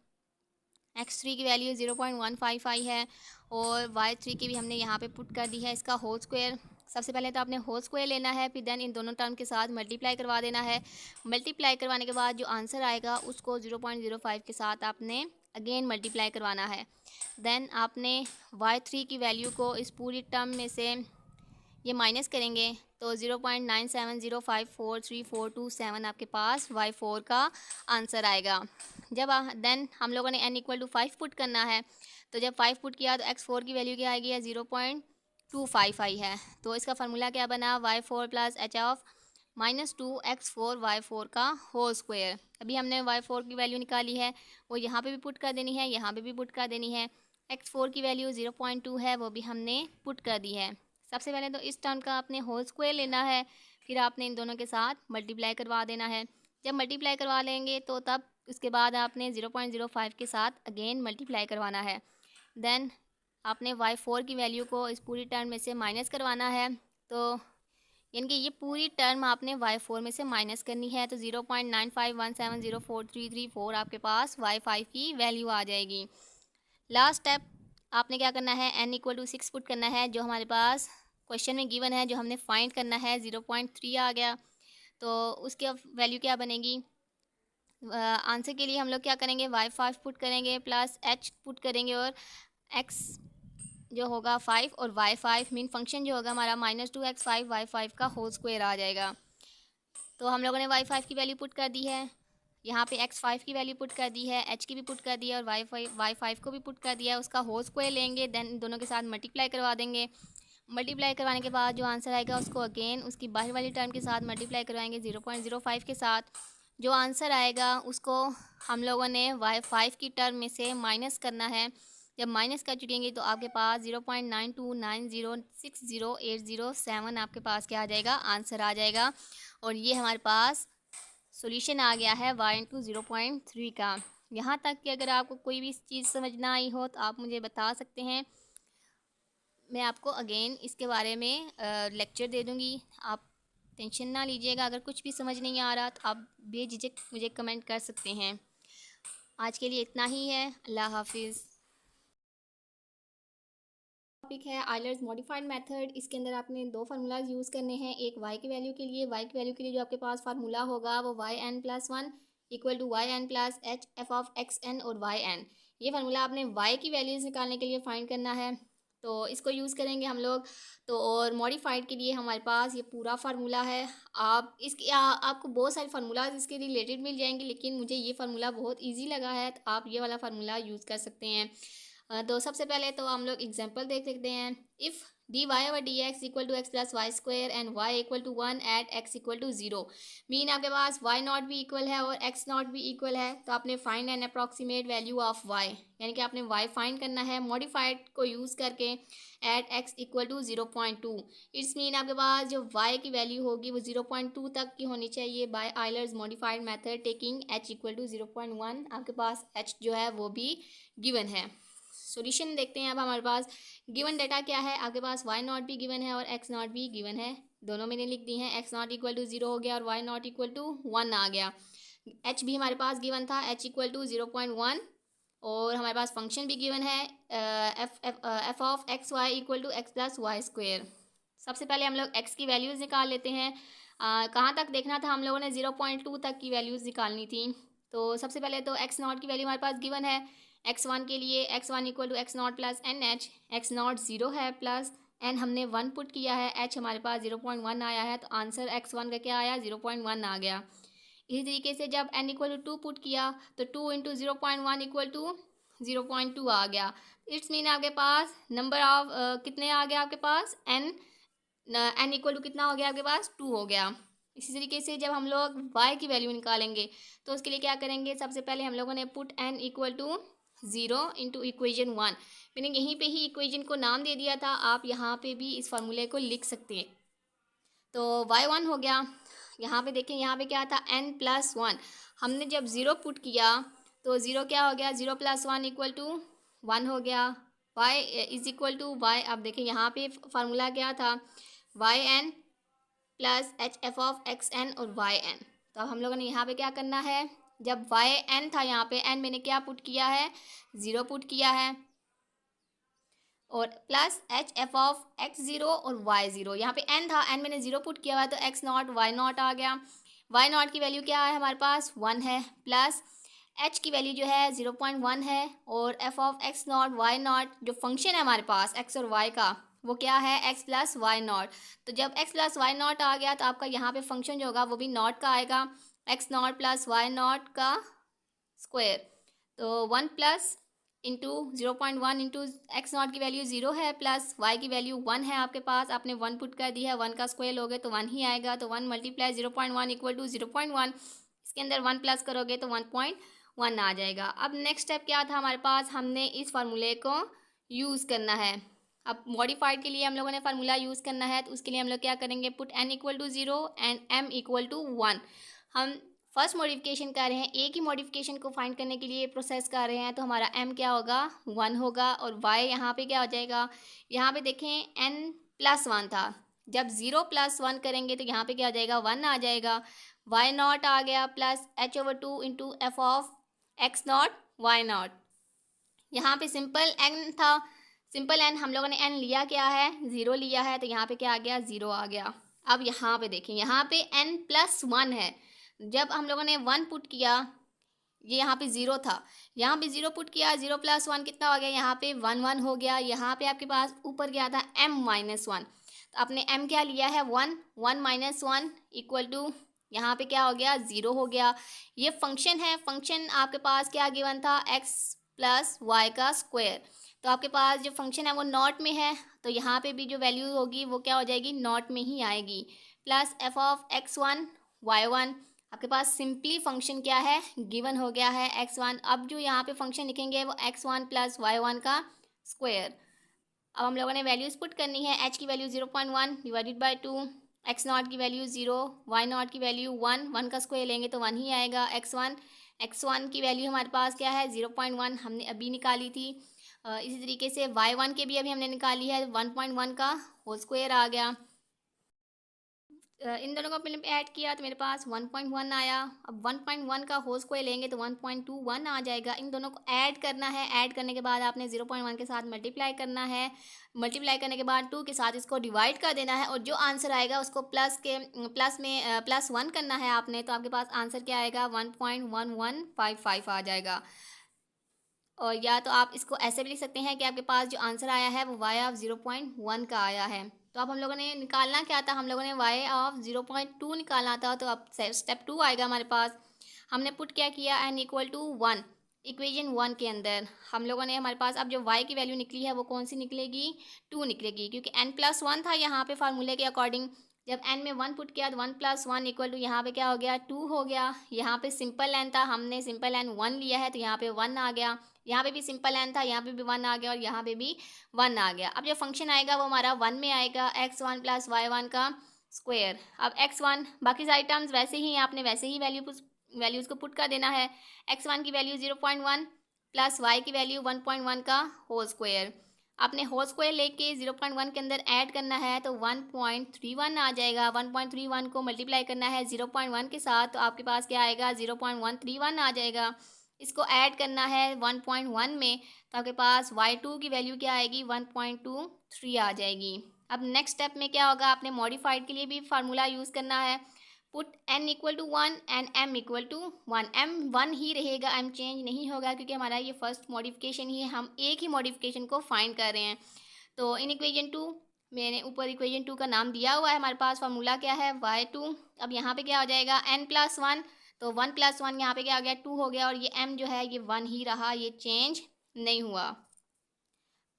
x3 की वैल्यू 0.15 आई है और y3 की भी हमने यहाँ पे पुट कर दी है इसका होल स्क्वायर। सबसे पहले तो आपने होल स्क्वायर लेना है, फिर देन इन दोनों टर्म के साथ मल्टीप्लाई करवा देना है। मल्टीप्लाई करवाने के बाद जो आंसर आएगा उसको 0.05 के साथ आपने अगेन मल्टीप्लाई करवाना है। देन आपने y3 की वैल्यू को इस पूरी टर्म में से ये माइनस करेंगे तो 0.97054342 आपके पास y4 का आंसर आएगा। जब देन हम लोगों ने n = 5 पुट करना है, तो जब 5 पुट किया तो x4 की वैल्यू क्या आएगी है 0.25 आई है। तो इसका फार्मूला क्या बना, y4 plus H of -2x4y4 का होल स्क्वायर। अभी हमने y4 की वैल्यू निकाली है, वो यहाँ पे भी पुट कर देनी है, यहाँ पे भी पुट कर देनी है। x4 की वैल्यू 0.2 है, वो भी हमने पुट कर दी है। सबसे पहले तो इस टर्म का आपने होल स्क्वायर लेना है, फिर आपने इन दोनों के साथ मल्टीप्लाई करवा देना है। जब मल्टीप्लाई करवा लेंगे तो तब उसके बाद आपने 0.05 के साथ अगेन मल्टीप्लाई करवाना है। देन आपने y4 की वैल्यू को इस पूरी टर्म में से माइनस करवाना है, तो यानी कि ये पूरी टर्म आपने y4 में से माइनस करनी है। तो 0.9517043334 आपके पास y5 की वैल्यू आ जाएगी। लास्ट स्टेप आपने क्या करना है, n = 6 पुट करना है, जो हमारे पास क्वेश्चन में गिवन है, जो हमने फाइंड करना है। 0.3 आ गया तो उसकी वैल्यू क्या बनेगी। आंसर के लिए हम लोग क्या करेंगे, y5 पुट करेंगे प्लस h पुट करेंगे और x जो होगा 5 और y5 मीन फंक्शन जो होगा हमारा -2x5 y5 का होल स्क्वायर आ जाएगा। तो हम लोगों ने y5 की वैल्यू पुट कर दी है, यहाँ पे x5 की वैल्यू पुट कर दी है, h की भी पुट कर दी है और y5 को भी पुट कर दिया है। उसका होल स्क्वायर लेंगे, देन दोनों के साथ मल्टीप्लाई करवा देंगे। मल्टीप्लाई करवाने के बाद जो आंसर आएगा उसको अगेन उसकी बाहर वाली टर्म के साथ मल्टीप्लाई करवाएंगे 0.05 के साथ। जो आंसर आएगा उसको हम लोगों ने y5 की टर्म में से माइनस करना है। जब माइनस कर चुकेंगे तो आपके पास 0.9290608007 आपके पास क्या आ जाएगा, आंसर आ जाएगा। और ये हमारे पास सॉल्यूशन आ गया है y × 0.3 का। यहाँ तक कि अगर आपको कोई भी चीज़ समझ ना आई हो तो आप मुझे बता सकते हैं, मैं आपको अगेन इसके बारे में लेक्चर दे दूँगी। आप टेंशन ना लीजिएगा, अगर कुछ भी समझ नहीं आ रहा तो आप बेझिझक मुझे कमेंट कर सकते हैं। आज के लिए इतना ही है, अल्लाह हाफिज़। टॉपिक है आयलर्स मॉडिफाइड मेथड। इसके अंदर आपने दो फार्मूलाज यूज़ करने हैं, एक y की वैल्यू के लिए। y की वैल्यू के लिए जो आपके पास फार्मूला होगा वो yn + 1 = yn + h f of xn और yn। ये फार्मूला आपने y की वैल्यूज़ निकालने के लिए फाइंड करना है, तो इसको यूज़ करेंगे हम लोग। तो और मॉडिफाइड के लिए हमारे पास ये पूरा फार्मूला है। आप इसके आपको बहुत सारे फार्मूलाज इसके रिलेटेड मिल जाएंगे, लेकिन मुझे ये फार्मूला बहुत ईजी लगा है, तो आप ये वाला फार्मूला यूज़ कर सकते हैं। तो सबसे पहले तो हम लोग एग्जांपल देख सकते हैं। If dy/dx = x + y² and y = 1 at x = 0 mean आपके पास y0 भी इक्वल है और x0 भी इक्वल है, तो आपने find an approximate value of y, यानी कि आपने y फाइंड करना है मॉडिफाइड को यूज़ करके एट x = 0.2। इट्स मीन आपके पास जो y की वैल्यू होगी वो 0.2 तक की होनी चाहिए by Euler's modified method taking h = 0.1। आपके पास h जो है वो भी गिवन है। सॉल्यूशन देखते हैं अब हमारे पास गिवन डाटा क्या है। आपके पास y0 भी गिवन है और x0 भी गिवन है, दोनों मैंने लिख दी हैं। x0 = 0 हो गया और y0 = 1 आ गया। h भी हमारे पास गिवन था, h = 0.1 और हमारे पास फंक्शन भी गिवन है f of xy = x + y²। सबसे पहले हम लोग x की वैल्यूज़ निकाल लेते हैं। कहाँ तक देखना था, हम लोगों ने 0.2 तक की वैल्यूज़ निकालनी थी। तो सबसे पहले तो x0 की वैल्यू हमारे पास गिवन है, x1 के लिए x1 equal to x naught plus n h, x naught 0 है प्लस एन हमने 1 पुट किया है, एच हमारे पास 0.1 आया है, तो आंसर x1 का क्या आया 0.1 आ गया। इसी तरीके से जब n इक्वल टू 2 पुट किया तो 2 इंटू 0.1 इक्वल टू 0.2 आ गया। इट्स मीन आपके पास नंबर ऑफ कितने आ गया आपके पास n इक्वल टू कितना हो गया आपके पास 2 हो गया। इसी तरीके से जब हम लोग y की वैल्यू निकालेंगे तो उसके लिए क्या करेंगे, सबसे पहले हम लोगों ने put n equal to 0 into equation 1, मैंने यहीं पे ही इक्वेशन को नाम दे दिया था, आप यहाँ पे भी इस फार्मूले को लिख सकते हैं। तो y1 हो गया। यहाँ पे देखें, यहाँ पे क्या था n+1, हमने जब 0 पुट किया तो 0 क्या हो गया 0 + 1 इक्वल टू 1 हो गया। y is equal to y, अब देखें यहाँ पे फार्मूला क्या था yn प्लस HF(xn) और yn। तो अब हम लोगों ने यहाँ पे क्या करना है, जब yn था यहाँ पे n मैंने क्या पुट किया है 0 पुट किया है और प्लस HF(x0) और y0, यहाँ पे n था, n मैंने 0 पुट किया हुआ है तो x0 y0 आ गया। y0 की वैल्यू क्या है हमारे पास 1 है, प्लस h की वैल्यू जो है 0.1 है और f(x0 y0) जो फंक्शन है हमारे पास x और y का वो क्या है x + y0। तो जब x + y0 आ गया तो आपका यहाँ पे फंक्शन जो होगा वो भी नॉट का आएगा, x0 + y0 का स्क्वायर। तो 1 प्लस इंटू 0.1 इंटू x0 की वैल्यू 0 है प्लस y की वैल्यू 1 है आपके पास, आपने 1 पुट कर दी है, 1 का स्क्वायर लोगे तो 1 ही आएगा। तो 1 × 0.1 इक्वल टू 0.1, इसके अंदर 1 प्लस करोगे तो 1.1 आ जाएगा। अब नेक्स्ट स्टेप क्या था हमारे पास, हमने इस फार्मूले को यूज़ करना है। अब मॉडिफाइड के लिए हम लोगों ने फार्मूला यूज़ करना है, तो उसके लिए हम लोग क्या करेंगे, put n equal to 0 and m equal to 1। हम फर्स्ट मॉडिफिकेशन कर रहे हैं, ए की मॉडिफिकेशन को फाइंड करने के लिए प्रोसेस कर रहे हैं, तो हमारा m क्या होगा 1 होगा और y यहाँ पे क्या हो जाएगा, यहाँ पे देखें n+1 था, जब 0 + 1 करेंगे तो यहाँ पे क्या आ जाएगा 1 आ जाएगा, y0 आ गया plus h/2 into f(x0 y0)। यहाँ पे सिंपल n था, सिंपल n हम लोगों ने n लिया क्या है 0 लिया है, तो यहाँ पे क्या आ गया 0 आ गया। अब यहाँ पे देखें, यहाँ पे n+1 है, जब हम लोगों ने 1 पुट किया ये यहाँ पे 0 था, यहाँ पे 0 पुट किया, 0 + 1 कितना हो गया, यहाँ पे 1 हो गया। यहाँ पे आपके पास ऊपर क्या था m-1, तो आपने m क्या लिया है 1, 1 - 1 इक्वल टू यहाँ पे क्या हो गया 0 हो गया। ये फंक्शन है, फंक्शन आपके पास क्या गिवन था x + y का स्क्वायर, तो आपके पास जो फंक्शन है वो नॉट में है, तो यहाँ पे भी जो वैल्यू होगी वो क्या हो जाएगी नॉट में ही आएगी, प्लस f(x1 y1), आपके पास सिंपली फंक्शन क्या है गिवन हो गया है x1। अब जो यहाँ पे फंक्शन लिखेंगे वो x1 + y1 का स्क्वायर। अब हम लोगों ने वैल्यूज़ पुट करनी है, h की वैल्यू 0.1 डिवाइडेड बाई 2, x0 की वैल्यू 0, y0 की वैल्यू 1, 1 का स्क्वायर लेंगे तो 1 ही आएगा। x1 की वैल्यू हमारे पास क्या है 0.1 हमने अभी निकाली थी। इसी तरीके से y1 के भी अभी हमने निकाली है, 1.1 का होल स्क्वायर आ गया। इन दोनों को मैंने ऐड किया तो मेरे पास 1.1 आया। अब 1.1 का होल स्क्वायर लेंगे तो 1.21 आ जाएगा। इन दोनों को ऐड करना है, ऐड करने के बाद आपने 0.1 के साथ मल्टीप्लाई करना है, मल्टीप्लाई करने के बाद 2 के साथ इसको डिवाइड कर देना है और जो आंसर आएगा उसको प्लस में +1 करना है आपने, तो आपके पास आंसर क्या आएगा 1.1155 आ जाएगा। और या तो आप इसको ऐसे भी लिख सकते हैं कि आपके पास जो आंसर आया है वो y(0.1) का आया है। तो अब हम लोगों ने निकालना क्या था, हम लोगों ने y(0.2) निकालना था, तो अब स्टेप 2 आएगा हमारे पास। हमने पुट क्या किया n इक्वल टू 1 इक्वेशन 1 के अंदर, हम लोगों ने हमारे पास अब जो y की वैल्यू निकली है वो कौन सी निकलेगी 2 निकलेगी, क्योंकि n+1 था यहाँ पे फार्मूले के अकॉर्डिंग। जब n में 1 पुट किया तो 1 + 1 इक्वल टू यहाँ पे क्या हो गया 2 हो गया। यहाँ पे सिंपल n था, हमने सिंपल n 1 लिया है तो यहाँ पे 1 आ गया। यहाँ पे भी सिंपल n था, यहाँ पे भी 1 आ गया और यहाँ पे भी 1 आ गया। अब जो फंक्शन आएगा वो हमारा 1 में आएगा, x1 + y1 का स्क्वायर। अब x1 बाकी सारी टर्म्स वैसे ही, आपने वैसे ही वैल्यूज़ को पुट कर देना है। x1 की वैल्यू 0.1 प्लस y की वैल्यू 1.1 का होल स्क्वायर, आपने होल स्क्वायर लेके 0.1 के अंदर ऐड करना है तो 1.31 आ जाएगा। 1.31 को मल्टीप्लाई करना है 0.1 के साथ, तो आपके पास क्या आएगा 0.131 आ जाएगा। इसको ऐड करना है 1.1 में, तो आपके पास y2 की वैल्यू क्या आएगी 1.23 आ जाएगी। अब नेक्स्ट स्टेप में क्या होगा, आपने मॉडिफाइड के लिए भी फार्मूला यूज़ करना है। Put n equal to 1 and m equal to 1। m 1 ही रहेगा, m चेंज नहीं होगा क्योंकि हमारा ये फर्स्ट मॉडिफिकेशन ही है, हम एक ही मॉडिफिकेशन को फाइंड कर रहे हैं। तो इन इक्वेशन 2, मैंने ऊपर इक्वेशन 2 का नाम दिया हुआ है, हमारे पास फार्मूला क्या है y2। अब यहाँ पे क्या हो जाएगा n+1, तो 1+1 यहाँ पे क्या हो गया 2 हो गया, और ये m जो है ये 1 ही रहा, ये चेंज नहीं हुआ।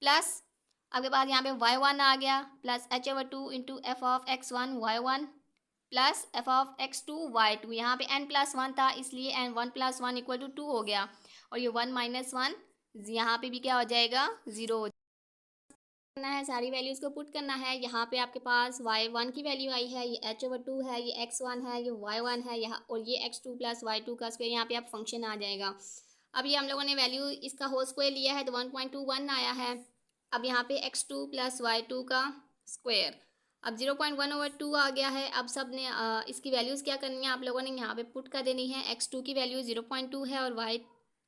प्लस आपके पास यहाँ पे y1 आ गया, plus h/2 into f(x1) y1 plus f(x2) y2। यहाँ पे n+1 था इसलिए n1+1 इक्वल टू 2 हो गया, और ये 1 - 1 यहाँ पे भी क्या हो जाएगा 0 हो करना है, सारी वैल्यूज़ को पुट करना है। यहाँ पे आपके पास y1 की वैल्यू आई है, ये h/2 है, ये x1 है, ये y1 है यहाँ, और ये x2 प्लस y2 का स्क्वायर यहाँ पे आप फंक्शन आ जाएगा। अब ये हम लोगों ने वैल्यू इसका होल स्क्वायर लिया है तो 1.21 आया है। अब यहाँ पे x2 प्लस y2 का स्क्वायर, अब 0.1/2 आ गया है। अब सब ने इसकी वैल्यूज़ क्या करनी है, आप लोगों ने यहाँ पे पुट कर देनी है। x2 की वैल्यू 0.2 है, और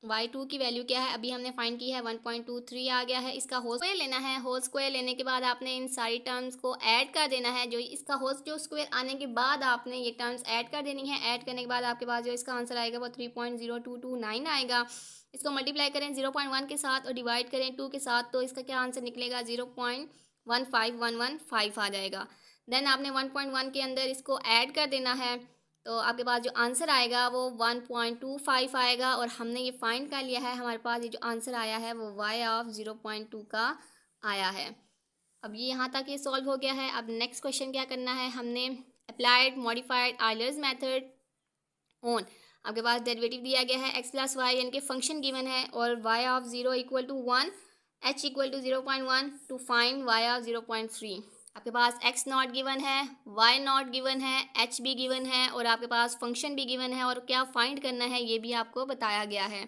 y2 की वैल्यू क्या है अभी हमने फाइंड की है 1.23 आ गया है। इसका होल स्क्वायर लेना है, होल स्क्वायर लेने के बाद आपने इन सारी टर्म्स को ऐड कर देना है। जो इसका होल जो स्क्वायर आने के बाद आपने ये टर्म्स ऐड कर देनी है। ऐड करने के बाद आपके पास जो इसका आंसर आएगा वो 3.0229 आएगा। इसको मल्टीप्लाई करें 0.1 के साथ और डिवाइड करें 2 के साथ, तो इसका क्या आंसर निकलेगा 0.15115 आ जाएगा। देन आपने 1.1 के अंदर इसको ऐड कर देना है, तो आपके पास जो आंसर आएगा वो 1.25 आएगा, और हमने ये फाइंड कर लिया है। हमारे पास ये जो आंसर आया है वो y ऑफ 0.2 का आया है। अब ये यहाँ तक ये सॉल्व हो गया है। अब नेक्स्ट क्वेश्चन क्या करना है, हमने applied modified Euler's method on, आपके पास डेरिवेटिव दिया गया है x+y यानी कि फंक्शन गिवन है, और y of 0 equal to 1, h equal to 0.1 to find y of 0.3। आपके पास x नॉट गिवन है, y नॉट गिवन है, h भी गिवन है, और आपके पास फंक्शन भी गिवन है, और क्या फाइंड करना है ये भी आपको बताया गया है।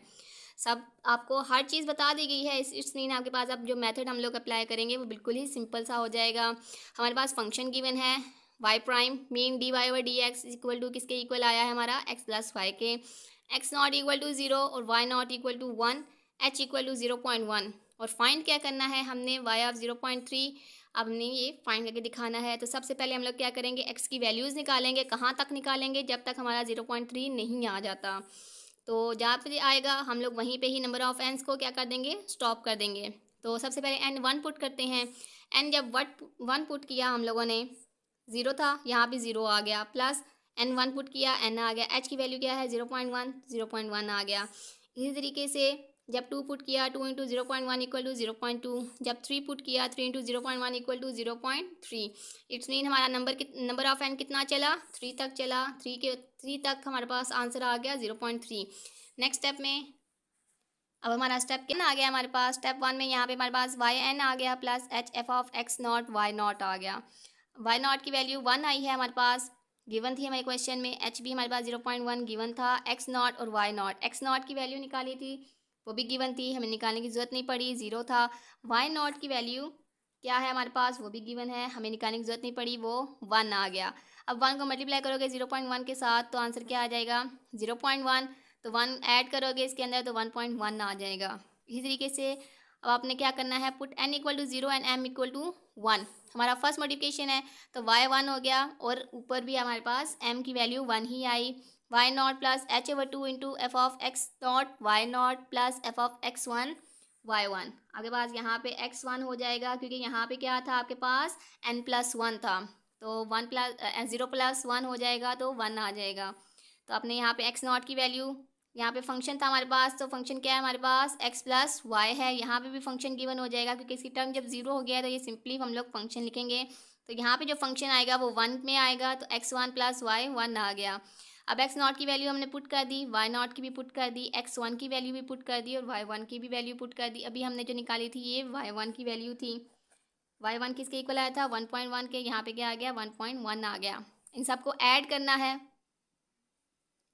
सब आपको हर चीज़ बता दी गई है। इस मीन आपके पास अब जो मेथड हम लोग अप्लाई करेंगे वो बिल्कुल ही सिंपल सा हो जाएगा। हमारे पास फंक्शन गिवन है y prime mean dy/dx equal to किसके इक्वल आया है हमारा x+y के, x नॉट इक्वल टू 0 और y naught equal to 1, h equal to 0.1, और फाइंड क्या करना है हमने y ऑफ 0.3। अब हमने ये फाइंड करके दिखाना है। तो सबसे पहले हम लोग क्या करेंगे, x की वैल्यूज़ निकालेंगे। कहाँ तक निकालेंगे, जब तक हमारा 0.3 नहीं आ जाता। तो जहाँ पे आएगा हम लोग वहीं पे ही नंबर ऑफ एंस को क्या कर देंगे, स्टॉप कर देंगे। तो सबसे पहले n1 पुट करते हैं। n जब 1 पुट किया हम लोगों ने, 0 था, यहाँ भी 0 आ गया, प्लस n1 पुट किया, n आ गया। h की वैल्यू क्या है 0.1, 0.1 आ गया। इसी तरीके से जब 2 पुट किया, 2 इंटू 0.1 इक्वल टू 0.2। जब 3 पुट किया, 3 into 0.1 equal to 0.3। It's mean हमारा नंबर ऑफ एन कितना चला, 3 तक चला। 3 तक हमारे पास आंसर आ गया 0.3। नेक्स्ट स्टेप में अब हमारा स्टेप क्या आ गया हमारे पास, स्टेप 1 में यहाँ पे हमारे पास वाई एन आ गया, plus h f of x naught y naught आ गया। वाई नॉट की वैल्यू 1 आई है हमारे पास, गिवन थी हमारे क्वेश्चन में। एच भी हमारे पास 0.1 गिवन था। एक्स नॉट और वाई नॉट, एक्स नॉट की वैल्यू निकाली थी, वो भी गिवन थी, हमें निकालने की ज़रूरत नहीं पड़ी, 0 था। वाई नॉट की वैल्यू क्या है हमारे पास, वो भी गिवन है, हमें निकालने की ज़रूरत नहीं पड़ी, वो 1 आ गया। अब 1 को मल्टीप्लाई करोगे 0.1 के साथ तो आंसर क्या आ जाएगा 0.1। तो 1 ऐड करोगे इसके अंदर तो 1.1 आ जाएगा। इसी तरीके से अब आपने क्या करना है, put n equal to 0 and m equal to 1। हमारा फर्स्ट मल्टीप्लिकेशन है तो y 1 हो गया, और ऊपर भी हमारे पास m की वैल्यू 1 ही आई। y naught plus h/2 into f of x naught y naught plus f of x1 y1। आपके पास यहाँ पे x1 हो जाएगा क्योंकि यहाँ पे क्या था आपके पास n+1 था, तो 0+1 हो जाएगा तो 1 आ जाएगा। तो आपने यहाँ पे x नॉट की वैल्यू, यहाँ पे फंक्शन था हमारे पास, तो फंक्शन क्या है हमारे पास x+y है। यहाँ पे भी फंक्शन गिवन हो जाएगा क्योंकि इसकी टर्म जब 0 हो गया है तो ये सिंपली हम लोग फंक्शन लिखेंगे। तो यहाँ पे जो फंक्शन आएगा वो 1 में आएगा, तो x1 + y 1 आ गया। अब x नॉट की वैल्यू हमने पुट कर दी, y नॉट की भी पुट कर दी, x1 की वैल्यू भी पुट कर दी, और y1 की भी वैल्यू पुट कर दी। अभी हमने जो निकाली थी ये y1 की वैल्यू थी। y1 किसके इक्वल आया था 1.1 के, यहाँ पे क्या आ गया 1.1 आ गया। इन सबको ऐड करना है,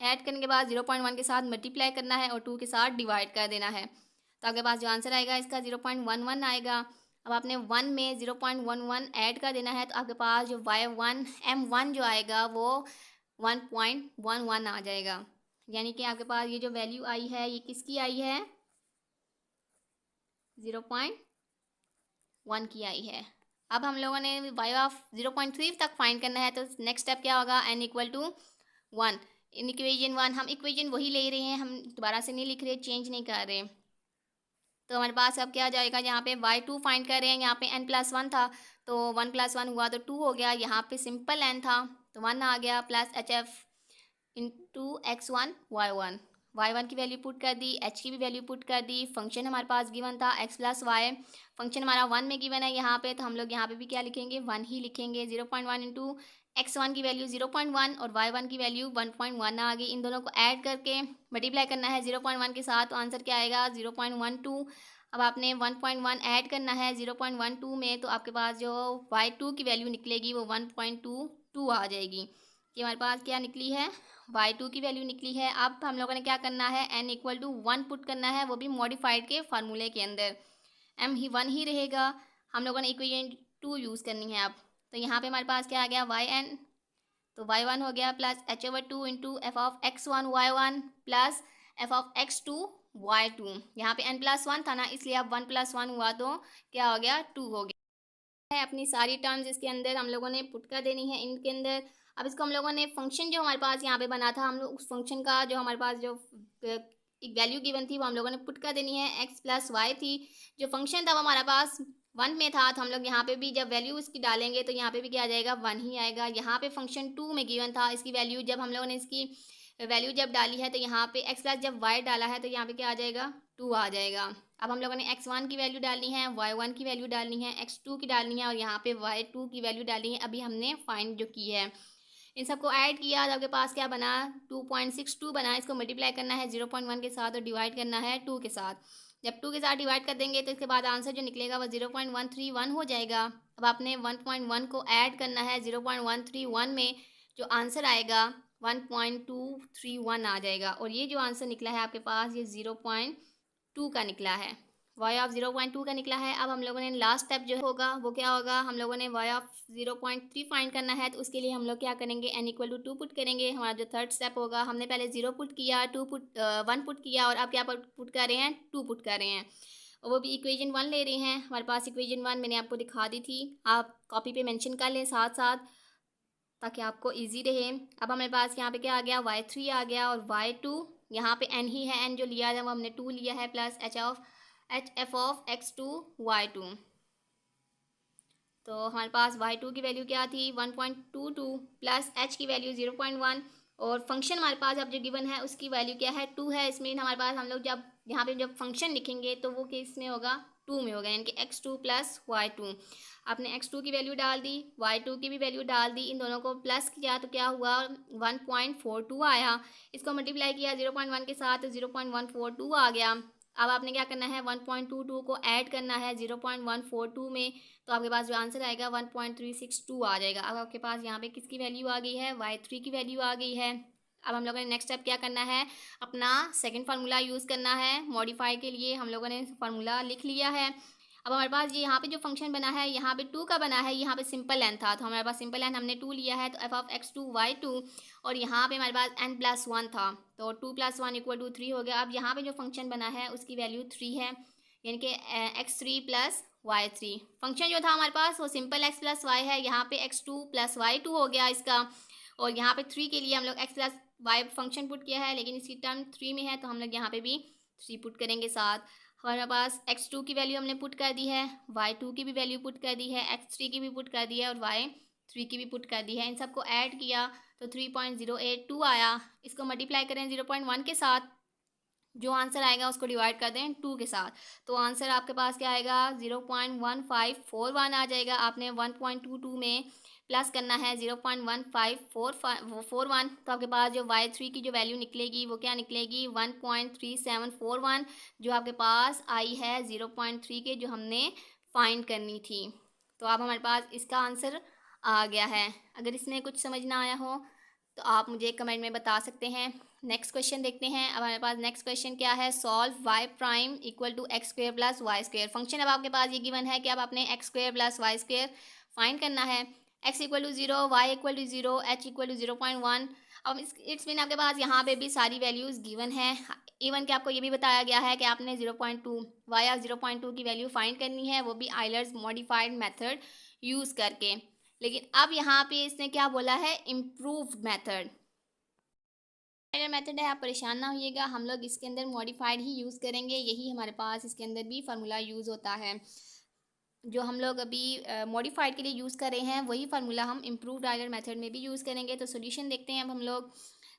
ऐड करने के बाद 0.1 के साथ मल्टीप्लाई करना है और 2 के साथ डिवाइड कर देना है। तो आपके पास जो आंसर आएगा इसका 0.11 आएगा। अब आपने 1 में 0.11 ऐड कर देना है, तो आपके पास जो y1 m1 जो आएगा वो 1.11 आ जाएगा। यानी कि आपके पास ये जो वैल्यू आई है ये किसकी आई है 0.1 की आई है। अब हम लोगों ने y ऑफ 0.3 तक फाइंड करना है, तो नेक्स्ट स्टेप क्या होगा n equal to 1 in equation 1 हम इक्वेशन वही ले रहे हैं, हम दोबारा से नहीं लिख रहे, चेंज नहीं कर रहे। तो हमारे पास अब क्या आ जाएगा, यहाँ पे y2 फाइंड कर रहे हैं, यहाँ पे n+1 था तो 1 + 1 हुआ तो 2 हो गया, यहाँ पे सिंपल n था तो 1 आ गया, plus HF into x1 y1, y1 की वैल्यू पुट कर दी, h की भी वैल्यू पुट कर दी। फंक्शन हमारे पास गिवन था x + y, फंक्शन हमारा 1 में गिवन है यहाँ पे, तो हम लोग यहाँ पे भी क्या लिखेंगे, 1 ही लिखेंगे। 0.1 इंटू x1 की वैल्यू 0.1 और y1 की वैल्यू 1.1 आ गई। इन दोनों को ऐड करके मल्टीप्लाई करना है 0.1 के साथ, तो आंसर क्या आएगा 0.12। अब आपने 1.1 ऐड करना है 0.12 में, तो आपके पास जो y2 की वैल्यू निकलेगी वो 1.22 आ जाएगी। कि हमारे पास क्या निकली है, y2 की वैल्यू निकली है। अब हम लोगों ने क्या करना है, n = 1 पुट करना है, वो भी मॉडिफाइड के फार्मूले के अंदर, m ही 1 ही रहेगा। हम लोगों ने इक्वेशन 2 यूज़ करनी है अब, तो यहाँ पे हमारे पास क्या आ गया yn, तो y1 हो गया plus h/2 into f(x1) y1 plus f(x2) y2। यहाँ पे n+1 था ना, इसलिए अब 1 + 1 हुआ तो क्या हो गया, 2 हो गया है। अपनी सारी टर्म्स इसके अंदर हम लोगों ने पुट कर देनी है इनके अंदर। अब इसको हम लोगों ने फंक्शन जो हमारे पास यहाँ पे बना था, हम लोग उस फंक्शन का जो हमारे पास जो एक वैल्यू गिवन थी वो हम लोगों ने पुट कर देनी है। x + y थी, जो फंक्शन था वो हमारे पास 1 में था, तो हम लोग यहाँ पे भी जब वैल्यू इसकी डालेंगे तो यहाँ पे भी क्या आ जाएगा, 1 ही आएगा। यहाँ पे फंक्शन 2 में गिवन था, इसकी वैल्यू जब हम लोगों ने इसकी वैल्यू जब डाली है तो यहाँ पे x प्लस जब y डाला है तो यहाँ पे क्या आ जाएगा, 2 आ जाएगा। अब हम लोगों ने x1 की वैल्यू डालनी है, y1 की वैल्यू डालनी है, x2 की डालनी है और यहाँ पे y2 की वैल्यू डालनी है। अभी हमने फाइंड जो की है, इन सबको ऐड किया तो आपके पास क्या बना, 2.62 बना। इसको मल्टीप्लाई करना है 0.1 के साथ और डिवाइड करना है 2 के साथ। जब 2 के साथ डिवाइड कर देंगे तो इसके बाद आंसर जो निकलेगा वो 0.131 हो जाएगा। अब आपने 1.1 को ऐड करना है 0.131 में, जो आंसर आएगा 1.231 आ जाएगा। और ये जो आंसर निकला है आपके पास, ये 0.2 का निकला है, y ऑफ 0.2 का निकला है। अब हम लोगों ने लास्ट स्टेप जो होगा वो क्या होगा, हम लोगों ने y ऑफ 0.3 फाइंड करना है, तो उसके लिए हम लोग क्या करेंगे, n = 2 पुट करेंगे। हमारा जो थर्ड स्टेप होगा, हमने पहले 0 पुट किया, 1 पुट किया और अब क्या पुट कर रहे हैं, 2 पुट कर रहे हैं, और वो भी इक्वेशन 1 ले रहे हैं। हमारे पास इक्वेशन 1 मैंने आपको दिखा दी थी, आप कॉपी पे मेंशन कर लें साथ साथ ताकि आपको इजी रहे। अब हमारे पास यहाँ पे क्या आ गया, y3 आ गया और y2 यहाँ पे n ही है, n जो लिया है वो हमने 2 लिया है, प्लस f(x2) y2। तो हमारे पास y2 की वैल्यू क्या थी, 1.22 प्लस h की वैल्यू 0.1 और फंक्शन हमारे पास अब जो गिवन है उसकी वैल्यू क्या है, 2 है। इसमें हमारे पास हम लोग जब यहाँ पे जब फंक्शन लिखेंगे तो वो किस में होगा, 2 में होगा, यानी कि x2 प्लस y2। आपने x2 की वैल्यू डाल दी, y2 की भी वैल्यू डाल दी, इन दोनों को प्लस किया तो क्या हुआ, 1.42 आया। इसको मल्टीप्लाई किया 0.1 के साथ तो 0.142 आ गया। अब आपने क्या करना है, 1.22 को ऐड करना है 0.142 में, तो आपके पास जो आंसर आएगा 1.362 आ जाएगा। अब आपके पास यहाँ पे किसकी वैल्यू आ गई है, y3 की वैल्यू आ गई है। अब हम लोगों ने नेक्स्ट स्टेप क्या करना है, अपना सेकंड फार्मूला यूज़ करना है मॉडिफाई के लिए। हम लोगों ने फार्मूला लिख लिया है। अब हमारे पास ये यहाँ पे जो फंक्शन बना है, यहाँ पे 2 का बना है, यहाँ पे सिंपल n था, तो हमारे पास सिंपल n हमने 2 लिया है, तो f(x2) y2 और यहाँ पे हमारे पास n+1 था, तो 2 + 1 = 3 हो गया। अब यहाँ पे जो फंक्शन बना है उसकी वैल्यू 3 है, यानी कि x3 + y3। फंक्शन जो था हमारे पास वो सिंपल x + y है, यहाँ पे x2 + y2 हो गया इसका, और यहाँ पे 3 के लिए हम लोग x + y फंक्शन पुट किया है, लेकिन इसकी टर्म 3 में है तो हम लोग यहाँ पे भी 3 पुट करेंगे साथ। हमारे पास x2 की वैल्यू हमने पुट कर दी है, y2 की भी वैल्यू पुट कर दी है, x3 की भी पुट कर दी है और y3 की भी पुट कर दी है। इन सबको ऐड किया तो 3.082 आया। इसको मल्टीप्लाई करें 0.1 के साथ, जो आंसर आएगा उसको डिवाइड कर दें 2 के साथ, तो आंसर आपके पास क्या आएगा, 0.1541 आ जाएगा। आपने 1.22 में प्लस करना है 0.1541, तो आपके पास जो y3 की जो वैल्यू निकलेगी वो क्या निकलेगी, 1.3741, जो आपके पास आई है 0.3 के, जो हमने फाइंड करनी थी। तो अब हमारे पास इसका आंसर आ गया है। अगर इसमें कुछ समझ ना आया हो तो आप मुझे कमेंट में बता सकते हैं। नेक्स्ट क्वेश्चन देखते हैं। अब हमारे पास नेक्स्ट क्वेश्चन क्या है, solve y' = x² + y²। Function अब आपके पास ये गिवन है कि अब आपने x² + y² फाइंड करना है। x = 0, y = 0, h = 0.1। अब इट्स मीन आपके पास यहाँ पे भी सारी वैल्यूज़ गिवन है। इवन कि आपको ये भी बताया गया है कि आपने 0.2 y ऑफ 0.2 की वैल्यू फाइंड करनी है, वो भी आइलर्स मॉडिफाइड मेथड यूज़ करके। लेकिन अब यहाँ पे इसने क्या बोला है, इम्प्रूव्ड मेथड। मेथड है, आप परेशान ना होइएगा, हम लोग इसके अंदर मॉडिफाइड ही यूज़ करेंगे, यही हमारे पास इसके अंदर भी फार्मूला यूज़ होता है। जो हम लोग अभी मॉडिफाइड के लिए यूज़ कर रहे हैं वही फार्मूला हम इम्प्रूव्ड आइलर मेथड में भी यूज़ करेंगे। तो सोल्यूशन देखते हैं अब हम लोग।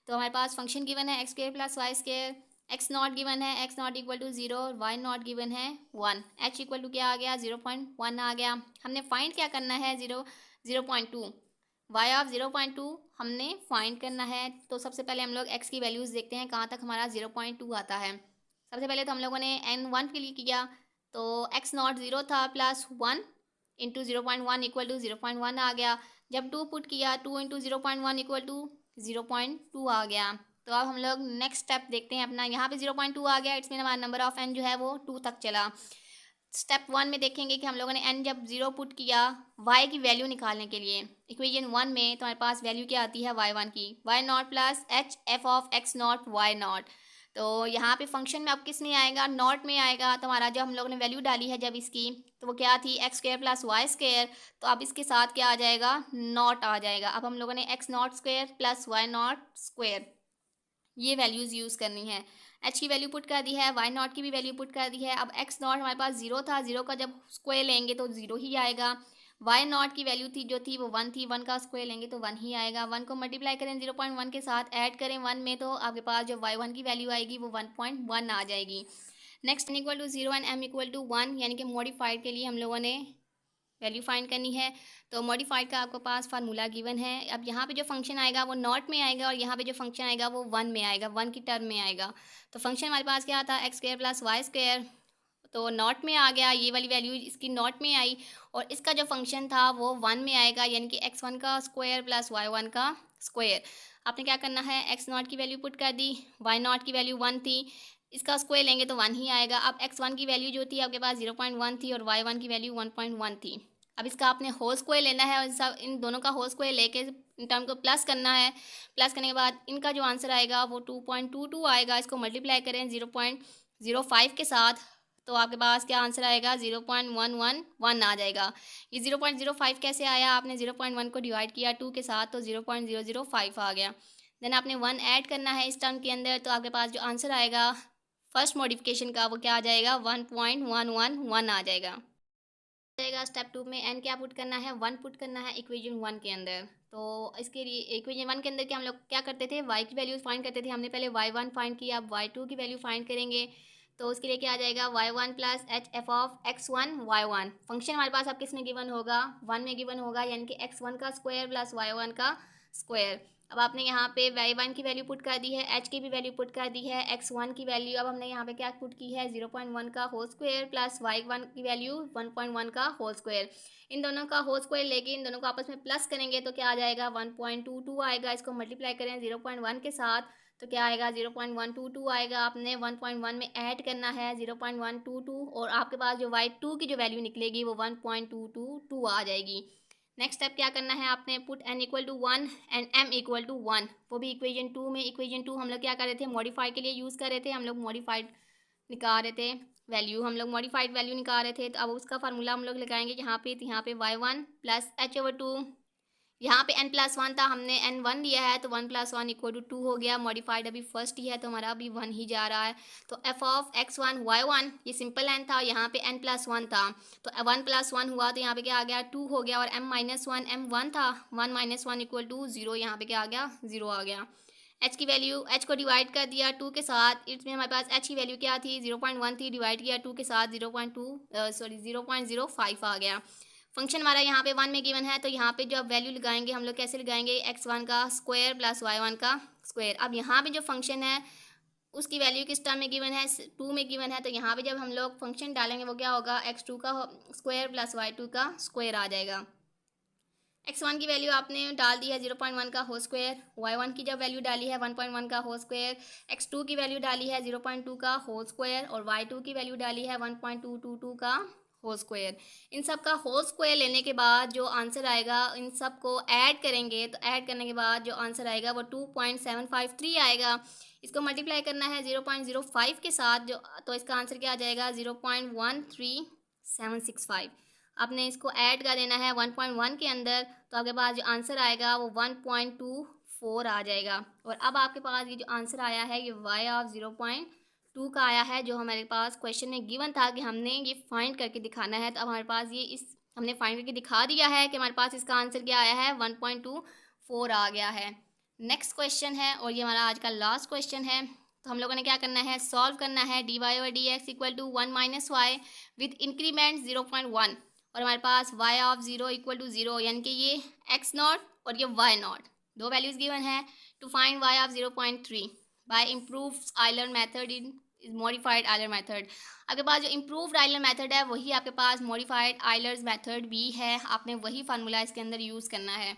तो हमारे पास फंक्शन गिवन है x square plus y square, x naught given है, एक्स नॉट इक्वल टू 0 और वाई नॉट गिवन है 1, एच इक्वल टू क्या आ गया 0.1 आ गया। हमने फाइंड क्या करना है 0.2, वाई ऑफ 0.2 हमने फाइंड करना है। तो सबसे पहले हम लोग एक्स की वैल्यूज़ देखते हैं कहाँ तक हमारा 0.2 आता है। सबसे पहले तो हम लोगों ने n1 के लिए किया, तो एक्स नॉट 0 था प्लस 1 इंटू 0.1 इक्वल टू 0.1 आ गया। जब 2 पुट किया 2 इंटू 0.1 इक्वल टू 0.2 आ गया। तो अब हम लोग नेक्स्ट स्टेप देखते हैं अपना, यहाँ पे 0.2 आ गया, इट्स मीन हमारा नंबर ऑफ एन जो है वो 2 तक चला। स्टेप 1 में देखेंगे कि हम लोगों ने एन जब 0 पुट किया वाई की वैल्यू निकालने के लिए इक्वेशन 1 में, तो हमारे पास वैल्यू क्या आती है y1 की, y naught plus h f of x naught y naught. तो यहाँ पे फंक्शन में अब किस में आएगा, नॉट में आएगा। तो हमारा जो हम लोगों ने वैल्यू डाली है जब इसकी, तो वो क्या थी x square plus y square, तो अब इसके साथ क्या आ जाएगा नॉट आ जाएगा। अब हम लोगों ने x naught square plus y naught square ये वैल्यूज़ यूज़ करनी है। एच की वैल्यू पुट कर दी है, वाई नॉट की भी वैल्यू पुट कर दी है। अब एक्स नॉट हमारे पास 0 था, 0 का जब स्क्वायर लेंगे तो 0 ही आएगा। वाई नॉट की वैल्यू थी जो थी वो 1 थी, 1 का स्क्वायर लेंगे तो 1 ही आएगा। 1 को मल्टीप्लाई करें 0.1 के साथ, ऐड करें 1 में, तो आपके पास जो y1 की वैल्यू आएगी वो 1.1 आ जाएगी। Next n equal to 0 and m equal to 1, यानी कि मॉडिफाइड के लिए हम लोगों ने वैल्यू फाइंड करनी है। तो मॉडिफाइड का आपके पास फार्मूला गिवन है। अब यहाँ पे जो फंक्शन आएगा वो नॉट में आएगा और यहाँ पे जो फंक्शन आएगा वो 1 में आएगा, 1 की टर्म में आएगा। तो फंक्शन हमारे पास क्या था x square plus y square, तो नॉट में आ गया, ये वाली वैल्यू इसकी नॉट में आई, और इसका जो फंक्शन था वो 1 में आएगा, यानी कि x1 का स्क्वायर प्लस y1 का स्क्वायर। आपने क्या करना है एक्स नॉट की वैल्यू पुट कर दी, वाई नॉट की वैल्यू 1 थी, इसका स्क्वायर लेंगे तो 1 ही आएगा। अब x1 की वैल्यू जो थी आपके पास 0.1 थी और y1 की वैल्यू 1.1 थी। अब इसका आपने होल स्क्वायर लेना है और सब इन दोनों का होल स्क्वायर लेके इन टर्म को प्लस करना है। प्लस करने के बाद इनका जो आंसर आएगा वो 2.22 आएगा। इसको मल्टीप्लाई करें 0.05 के साथ, तो आपके पास क्या आंसर आएगा 0.111 आ जाएगा। ये 0.05 कैसे आया, आपने 0.1 को डिवाइड किया 2 के साथ तो 0.005 आ गया। देन आपने 1 ऐड करना है इस टर्म के अंदर, तो आपके पास जो आंसर आएगा फर्स्ट मॉडिफिकेशन का वो क्या आ जाएगा 1.111 आ जाएगा। स्टेप 2 में एन क्या पुट करना है 1 पुट करना है इक्वेशन 1 के अंदर। तो इसके लिए इक्वेशन 1 के अंदर क्या हम लोग क्या करते थे वाई की वैल्यू फाइंड करते थे। हमने पहले y1 फाइंड किया, अब y2 की वैल्यू फाइंड करेंगे। तो उसके लिए क्या आ जाएगा y1 plus h f of x1 y1। Function हमारे पास अब किस में गिवन होगा 1 में गिवन होगा, यानी कि x1 का स्क्वायर प्लस y1 का स्क्वायर। अब आपने यहाँ पे y1 की वैल्यू पुट कर दी है, h की भी वैल्यू पुट कर दी है, x1 की वैल्यू अब हमने यहाँ पे क्या पुट की है 0.1 का होल स्क्वायर प्लस y1 की वैल्यू 1.1 का होल स्क्वायर। इन दोनों का होल स्क्वायर लेके इन दोनों को आपस में प्लस करेंगे तो क्या आ जाएगा 1.22 आएगा। इसको मल्टीप्लाई करें 0.1 के साथ तो क्या आएगा 0.122 आएगा। आपने 1.1 में ऐड करना है 0.122 और आपके पास जो y2 की जो वैल्यू निकलेगी वो 1.222 आ जाएगी। नेक्स्ट स्टेप क्या करना है आपने put n equal to 1 and m equal to 1, वो भी इक्वेशन 2 में। इक्वेशन 2 हम लोग क्या कर रहे थे मॉडिफाई के लिए यूज़ कर रहे थे, हम लोग मॉडिफाइड निकाल रहे थे वैल्यू, हम लोग मॉडिफाइड वैल्यू निकाल रहे थे। तो अब उसका फार्मूला हम लोग लगाएंगे यहाँ पे, तो यहाँ पे y1 प्लस एच ओवर 2, यहाँ पे n+1 था, हमने n1 लिया है तो 1+1 इक्वल टू 2 हो गया। मॉडिफाइड अभी फर्स्ट ही है तो हमारा अभी 1 ही जा रहा है। तो f ऑफ x1 y1 ये सिंपल n था, यहाँ पे n+1 था तो 1+1 हुआ तो यहाँ पे क्या आ गया 2 हो गया, और m-1 m1 था 1 - 1 इक्वल टू 0, यहाँ पे क्या आ गया 0 आ गया। h की वैल्यू h को डिवाइड कर दिया 2 के साथ, इसमें हमारे पास h की वैल्यू क्या थी 0.1 थी, डिवाइड किया 2 के साथ 0.05 आ गया। फंक्शन हमारा यहाँ पे 1 में गिवन है तो यहाँ पे जो अब वैल्यू लगाएंगे हम लोग कैसे लगाएंगे x1 का स्क्वायर प्लस y1 का स्क्वायर। अब यहाँ पे जो फंक्शन है उसकी वैल्यू किस टर्म में गिवन है 2 में गिवन है, तो यहाँ पे जब हम लोग फंक्शन डालेंगे वो क्या होगा x2 का स्क्वायर प्लस y2 का स्क्वायर आ जाएगा। x1 की वैल्यू आपने डाल दी है 0.1 का होल स्क्वायर, y1 की जब वैल्यू डाली है 1.1 का होल स्क्वायर, x2 की वैल्यू डाली है 0.2 का होल स्क्वायर और y2 की वैल्यू डाली है 1.222 का होल स्क्वायर। इन सब का होल स्क्वायर लेने के बाद जो आंसर आएगा इन सब को ऐड करेंगे, तो ऐड करने के बाद जो आंसर आएगा वो 2.753 आएगा। इसको मल्टीप्लाई करना है 0.05 के साथ जो, तो इसका आंसर क्या आ जाएगा 0.13765। आपने इसको ऐड कर देना है 1.1 के अंदर, तो आपके पास जो आंसर आएगा वो 1.25 4 आ जाएगा। और अब आपके पास ये जो आंसर आया है ये y ऑफ 0.2 का आया है, जो हमारे पास क्वेश्चन में गिवन था कि हमने ये फाइंड करके दिखाना है। तो अब हमारे पास ये इस हमने फाइंड करके दिखा दिया है कि हमारे पास इसका आंसर क्या आया है, 1.24 आ गया है। नेक्स्ट क्वेश्चन है और ये हमारा आज का लास्ट क्वेश्चन है। तो हम लोगों ने क्या करना है, सॉल्व करना है dy और dx equal to 1 minus y with increment 0.1 और हमारे पास y ऑफ 0 इक्वल टू 0, यानी कि ये x नॉट और ये y नॉट दो वैल्यूज़ गिवन है। To find y of 0.3 by improved Euler method in modified Euler method. आपके पास जो इम्प्रूव्ड आयलर मेथड है वही आपके पास मॉडिफाइड आयलर्स मेथड भी है, आपने वही फार्मूला इसके अंदर यूज़ करना है।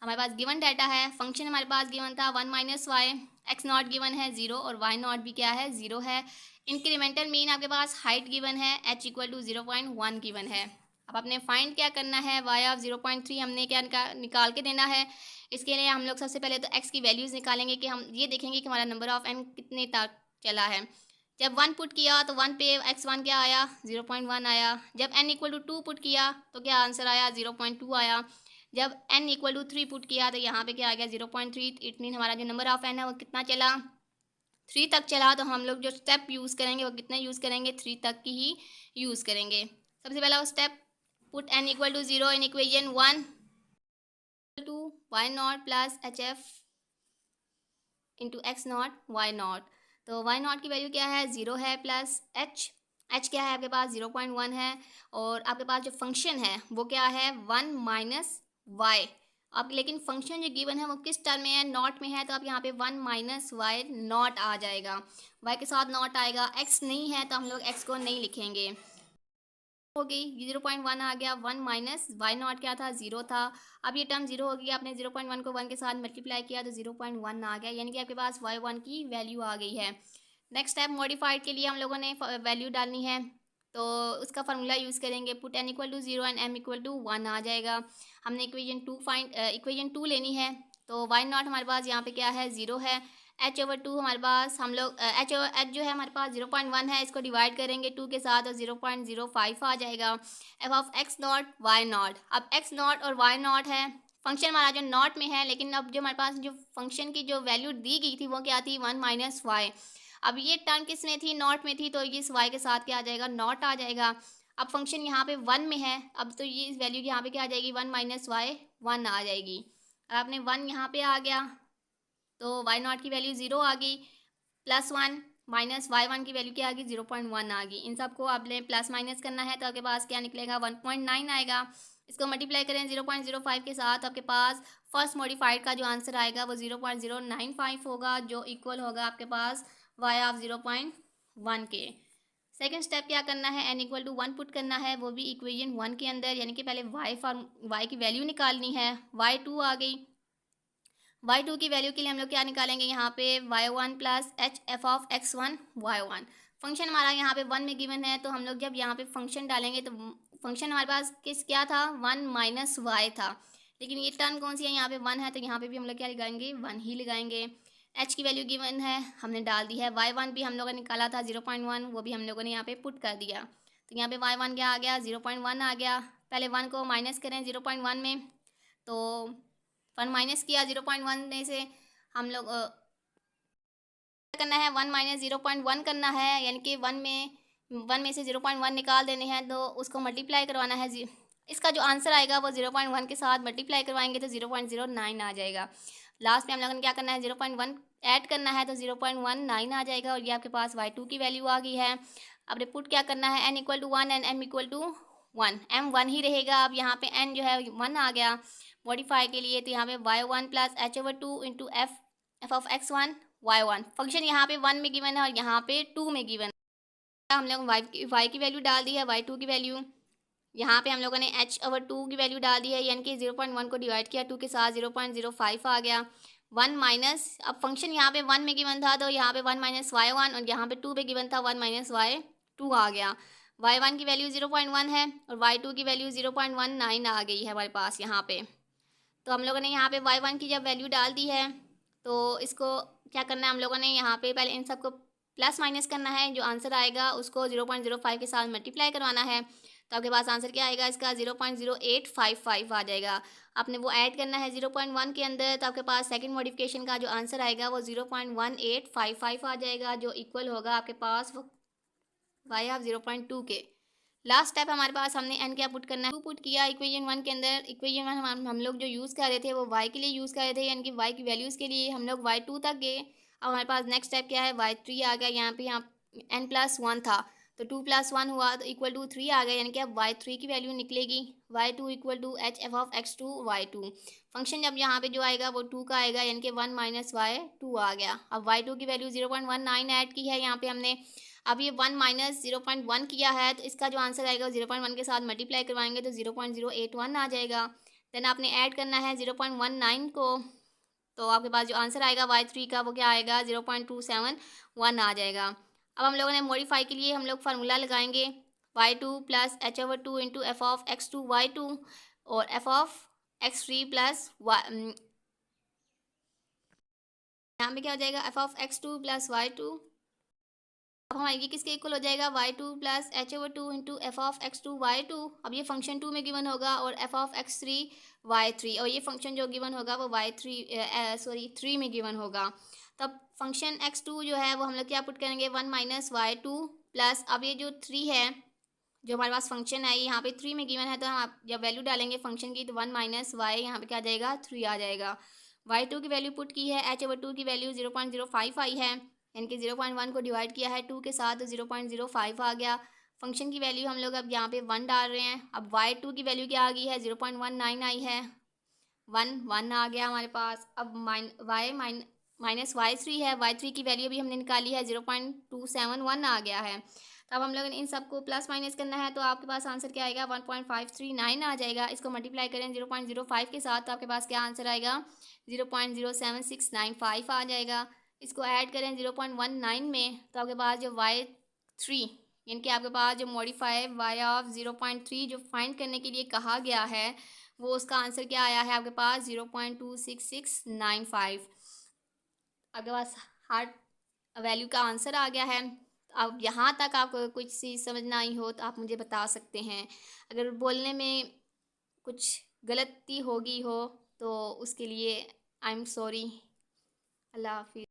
हमारे पास गिवन डाटा है, फंक्शन हमारे पास गिवन था 1 minus y, x naught given है 0 और वाई नॉट भी क्या है 0 है। इंक्रीमेंटल मीन आपके पास हाइट गिवन है h इक्वल टू 0.1 गिवन है। अब आपने फाइंड क्या करना है, y ऑफ 0.3 हमने क्या निकाल के देना है। इसके लिए हम लोग सबसे पहले तो x की वैल्यूज़ निकालेंगे कि हम ये देखेंगे कि हमारा नंबर ऑफ n कितने तक चला है। जब 1 पुट किया तो 1 पे x1 क्या आया 0.1 आया। जब n इक्वल टू 2 पुट किया तो क्या आंसर आया 0.2 आया। जब n इक्वल टू 3 पुट किया तो यहाँ पे क्या आ गया 0.3। इट मीन हमारा जो नंबर ऑफ n है वो कितना चला 3 तक चला। तो हम लोग जो स्टेप यूज़ करेंगे वो कितने यूज़ करेंगे 3 तक की ही यूज़ करेंगे। सबसे पहला वो step, put n equal to 0 in equation 1 to y naught plus h f into x naught y naught. तो वाई नॉट की वैल्यू क्या है 0 है प्लस एच क्या है आपके पास 0.1 है और आपके पास जो फंक्शन है वो क्या है 1 माइनस वाई। अब लेकिन फंक्शन जो गिवन है वो किस टर्म में है, नॉट में है, तो आप यहाँ पे 1 माइनस वाई नॉट आ जाएगा, वाई के साथ नॉट आएगा। एक्स नहीं है तो हम लोग एक्स को नहीं लिखेंगे, हो गई 0.1 आ गया। 1 माइनस वाई नॉट क्या था 0 था। अब ये टर्म 0 हो गया, आपने 0.1 को 1 के साथ मल्टीप्लाई किया तो 0.1 आ गया, यानी कि आपके पास y1 की वैल्यू आ गई है। नेक्स्ट स्टेप मॉडिफाइड के लिए हम लोगों ने वैल्यू डालनी है, तो उसका फार्मूला यूज़ करेंगे, put n equal to 0 and m equal to 1 आ जाएगा। हमने इक्वेशन 2 लेनी है, तो y नॉट हमारे पास यहाँ पे क्या है 0 है। h/2 हमारे पास हम लोग एच जो है हमारे पास 0.1 है, इसको डिवाइड करेंगे 2 के साथ और 0.05 आ जाएगा। F of x naught y naught, अब एक्स नॉट और वाई नॉट है, फंक्शन हमारा जो नॉट में है, लेकिन अब जो हमारे पास जो फंक्शन की जो वैल्यू दी गई थी वो क्या थी 1 माइनस वाई। अब ये टर्म किस में थी, नॉट में थी, तो इस वाई के साथ क्या आ जाएगा नॉट आ जाएगा। अब फंक्शन यहाँ पे 1 में है, अब तो ये इस वैल्यू यहाँ पे क्या आ जाएगी 1 माइनस वाई 1 आ जाएगी। अब आपने 1 यहाँ पे आ गया तो वाई नॉट की वैल्यू 0 आ गई, प्लस 1 माइनस y1 की वैल्यू क्या आ गई 0.1 आ गई। इन सबको आपने प्लस माइनस करना है तो आपके पास क्या निकलेगा 1.9 आएगा। इसको मल्टीप्लाई करें 0.05 के साथ, आपके पास फर्स्ट मॉडिफाइड का जो आंसर आएगा वो 0.095 होगा, जो इक्वल होगा आपके पास y ऑफ 0.1 के। सेकेंड स्टेप क्या करना है, n इक्वल टू 1 पुट करना है, वो भी इक्वेशन 1 के अंदर, यानी कि पहले y की वैल्यू निकालनी है। y2 आ गई, y2 की वैल्यू के लिए हम लोग क्या निकालेंगे, यहाँ पे y1 plus h f of x1 y1। Function हमारा यहाँ पे 1 में गिवन है, तो हम लोग जब यहाँ पे फंक्शन डालेंगे तो फंक्शन हमारे पास क्या था 1 माइनस वाई था, लेकिन ये टर्म कौन सी है यहाँ पे 1 है, तो यहाँ पे भी हम लोग क्या लगाएंगे 1 ही लगाएंगे। h की वैल्यू गिवन है हमने डाल दी है, y1 भी हम लोगों ने निकाला था 0.1, वो भी हम लोगों ने यहाँ पे पुट कर दिया। तो यहाँ पे y1 क्या आ गया 0.1 आ गया। पहले 1 को माइनस करें 0.1 में, तो 1 माइनस किया 0.1 में से हम लोग करना है 1 माइनस 0.1 करना है, यानी कि 1 में से 0.1 निकाल देने हैं, तो उसको मल्टीप्लाई करवाना है। इसका जो आंसर आएगा वो 0.1 के साथ मल्टीप्लाई करवाएंगे तो 0.09 आ जाएगा। लास्ट में हम लोगों ने क्या करना है 0.1 ऐड करना है तो 0.19 आ जाएगा, और ये आपके पास y2 की वैल्यू आ गई है। अब रिपुट क्या करना है n equal to 1 and m equal to 1, m 1 ही रहेगा। अब यहाँ पे n जो है 1 आ गया मॉडिफाई के लिए, तो यहाँ पे y1 plus h/2 into f of x1 y1। Function यहाँ पे 1 में गिवन है और यहाँ पे 2 में गिवन है। हम लोग y की वैल्यू डाल दी है, y2 की वैल्यू यहाँ पे हम लोगों ने h/2 की वैल्यू डाल दी है, यानी कि 0.1 को डिवाइड किया 2 के साथ 0.05 आ गया। 1 माइनस, अब फंक्शन यहाँ पे 1 में गिवन था तो यहाँ पे 1 माइनस y1 और यहाँ पे 2 पे गिवन था 1 माइनस y2 आ गया। y1 की वैल्यू 0.1 है और y2 की वैल्यू 0.19 आ गई है हमारे पास यहाँ पे। तो हम लोगों ने यहाँ पे y1 की जब वैल्यू डाल दी है तो इसको क्या करना है, हम लोगों ने यहाँ पे पहले इन सबको प्लस माइनस करना है, जो आंसर आएगा उसको 0.05 के साथ मल्टीप्लाई करवाना है। तो आपके पास आंसर क्या आएगा इसका 0.0855 आ जाएगा। आपने वो ऐड करना है 0.1 के अंदर, तो आपके पास सेकंड मॉडिफिकेशन का जो आंसर आएगा वो 0.1855 आ जाएगा, जो इक्वल होगा आपके पास वाई ऑफ 0.2 के। लास्ट स्टेप हमारे पास, हमने एन क्या पुट करना है, 2 पुट किया इक्वेशन 1 के अंदर। इक्वेशन 1 हम लोग जो यूज़ कर रहे थे वो वाई के लिए यूज़ कर रहे थे, यानी कि वाई की वैल्यूज़ के लिए हम लोग y2 तक गए। अब हमारे पास नेक्स्ट स्टेप क्या है, y3 आ गया। यहाँ पे यहाँ n+1 था, तो 2+1 हुआ तो इक्वल टू 3 आ गया, यानी कि अब y3 की वैल्यू निकलेगी y2 equal to h(f(x2) y2। Function जब यहाँ पे जो आएगा वो 2 का आएगा, यानी कि 1 - y2 आ गया। अब y2 की वैल्यू 0.19 ऐड की है यहाँ पे हमने। अब ये 1 - 0.1 किया है, तो इसका जो आंसर आएगा 0.1 के साथ मल्टीप्लाई करवाएंगे तो 0.081 आ जाएगा। देन आपने ऐड करना है 0.19 को, तो आपके पास जो आंसर आएगा y3 का वो क्या आएगा 0.271 आ जाएगा। अब हम लोगों ने मॉडिफाई के लिए हम लोग फार्मूला लगाएंगे y2 plus h/2 into f(x2) y2 और f(x3) प्लस यहाँ पे क्या हो जाएगा f(x2) प्लस y2। अब हमारे ये किसके इक्वल हो जाएगा y2 plus h/2 into f(x2) y2। अब ये फंक्शन 2 में गिवन होगा और f(x3) y3, और ये फंक्शन जो गिवन होगा वो y3 में गिवन होगा। तब फंक्शन x2 जो है वो हम लोग क्या पुट करेंगे 1 - y2 प्लस, अब ये जो 3 है जो हमारे पास फंक्शन है यहाँ पे 3 में गिवन है, तो हम जब वैल्यू डालेंगे फंक्शन की तो 1 - y यहाँ पे क्या आ जाएगा 3 आ जाएगा। y2 की वैल्यू पुट की है, h/2 की वैल्यू 0.05 आई है, यानी कि 0.1 को डिवाइड किया है 2 के साथ तो 0.05 आ गया। फंक्शन की वैल्यू हम लोग अब यहाँ पे 1 डाल रहे हैं। अब y2 की वैल्यू क्या आ गई है 0.19 आई है, 1 आ गया हमारे पास। अब -y3 है, y3 की वैल्यू भी हमने निकाली है 0.271 आ गया है। तो अब हम लोग इन सबको प्लस माइनस करना है, तो आपके पास आंसर क्या आएगा 1.539 आ जाएगा। इसको मल्टीप्लाई करें 0.05 के साथ तो आपके पास क्या आंसर आएगा 0.07695 आ जाएगा। इसको ऐड करें 0.19 में तो आपके पास जो y3 यानी कि आपके पास जो मॉडिफाई y ऑफ 0.3 जो फाइंड करने के लिए कहा गया है वो उसका आंसर क्या आया है आपके पास 0.26695। आपके पास हार्ड वैल्यू का आंसर आ गया है। अब यहाँ तक आपको कुछ चीज़ समझ ना आई हो तो आप मुझे बता सकते हैं। अगर बोलने में कुछ गलती होगी हो तो उसके लिए आई एम सॉरी। अल्लाह हाफिज़।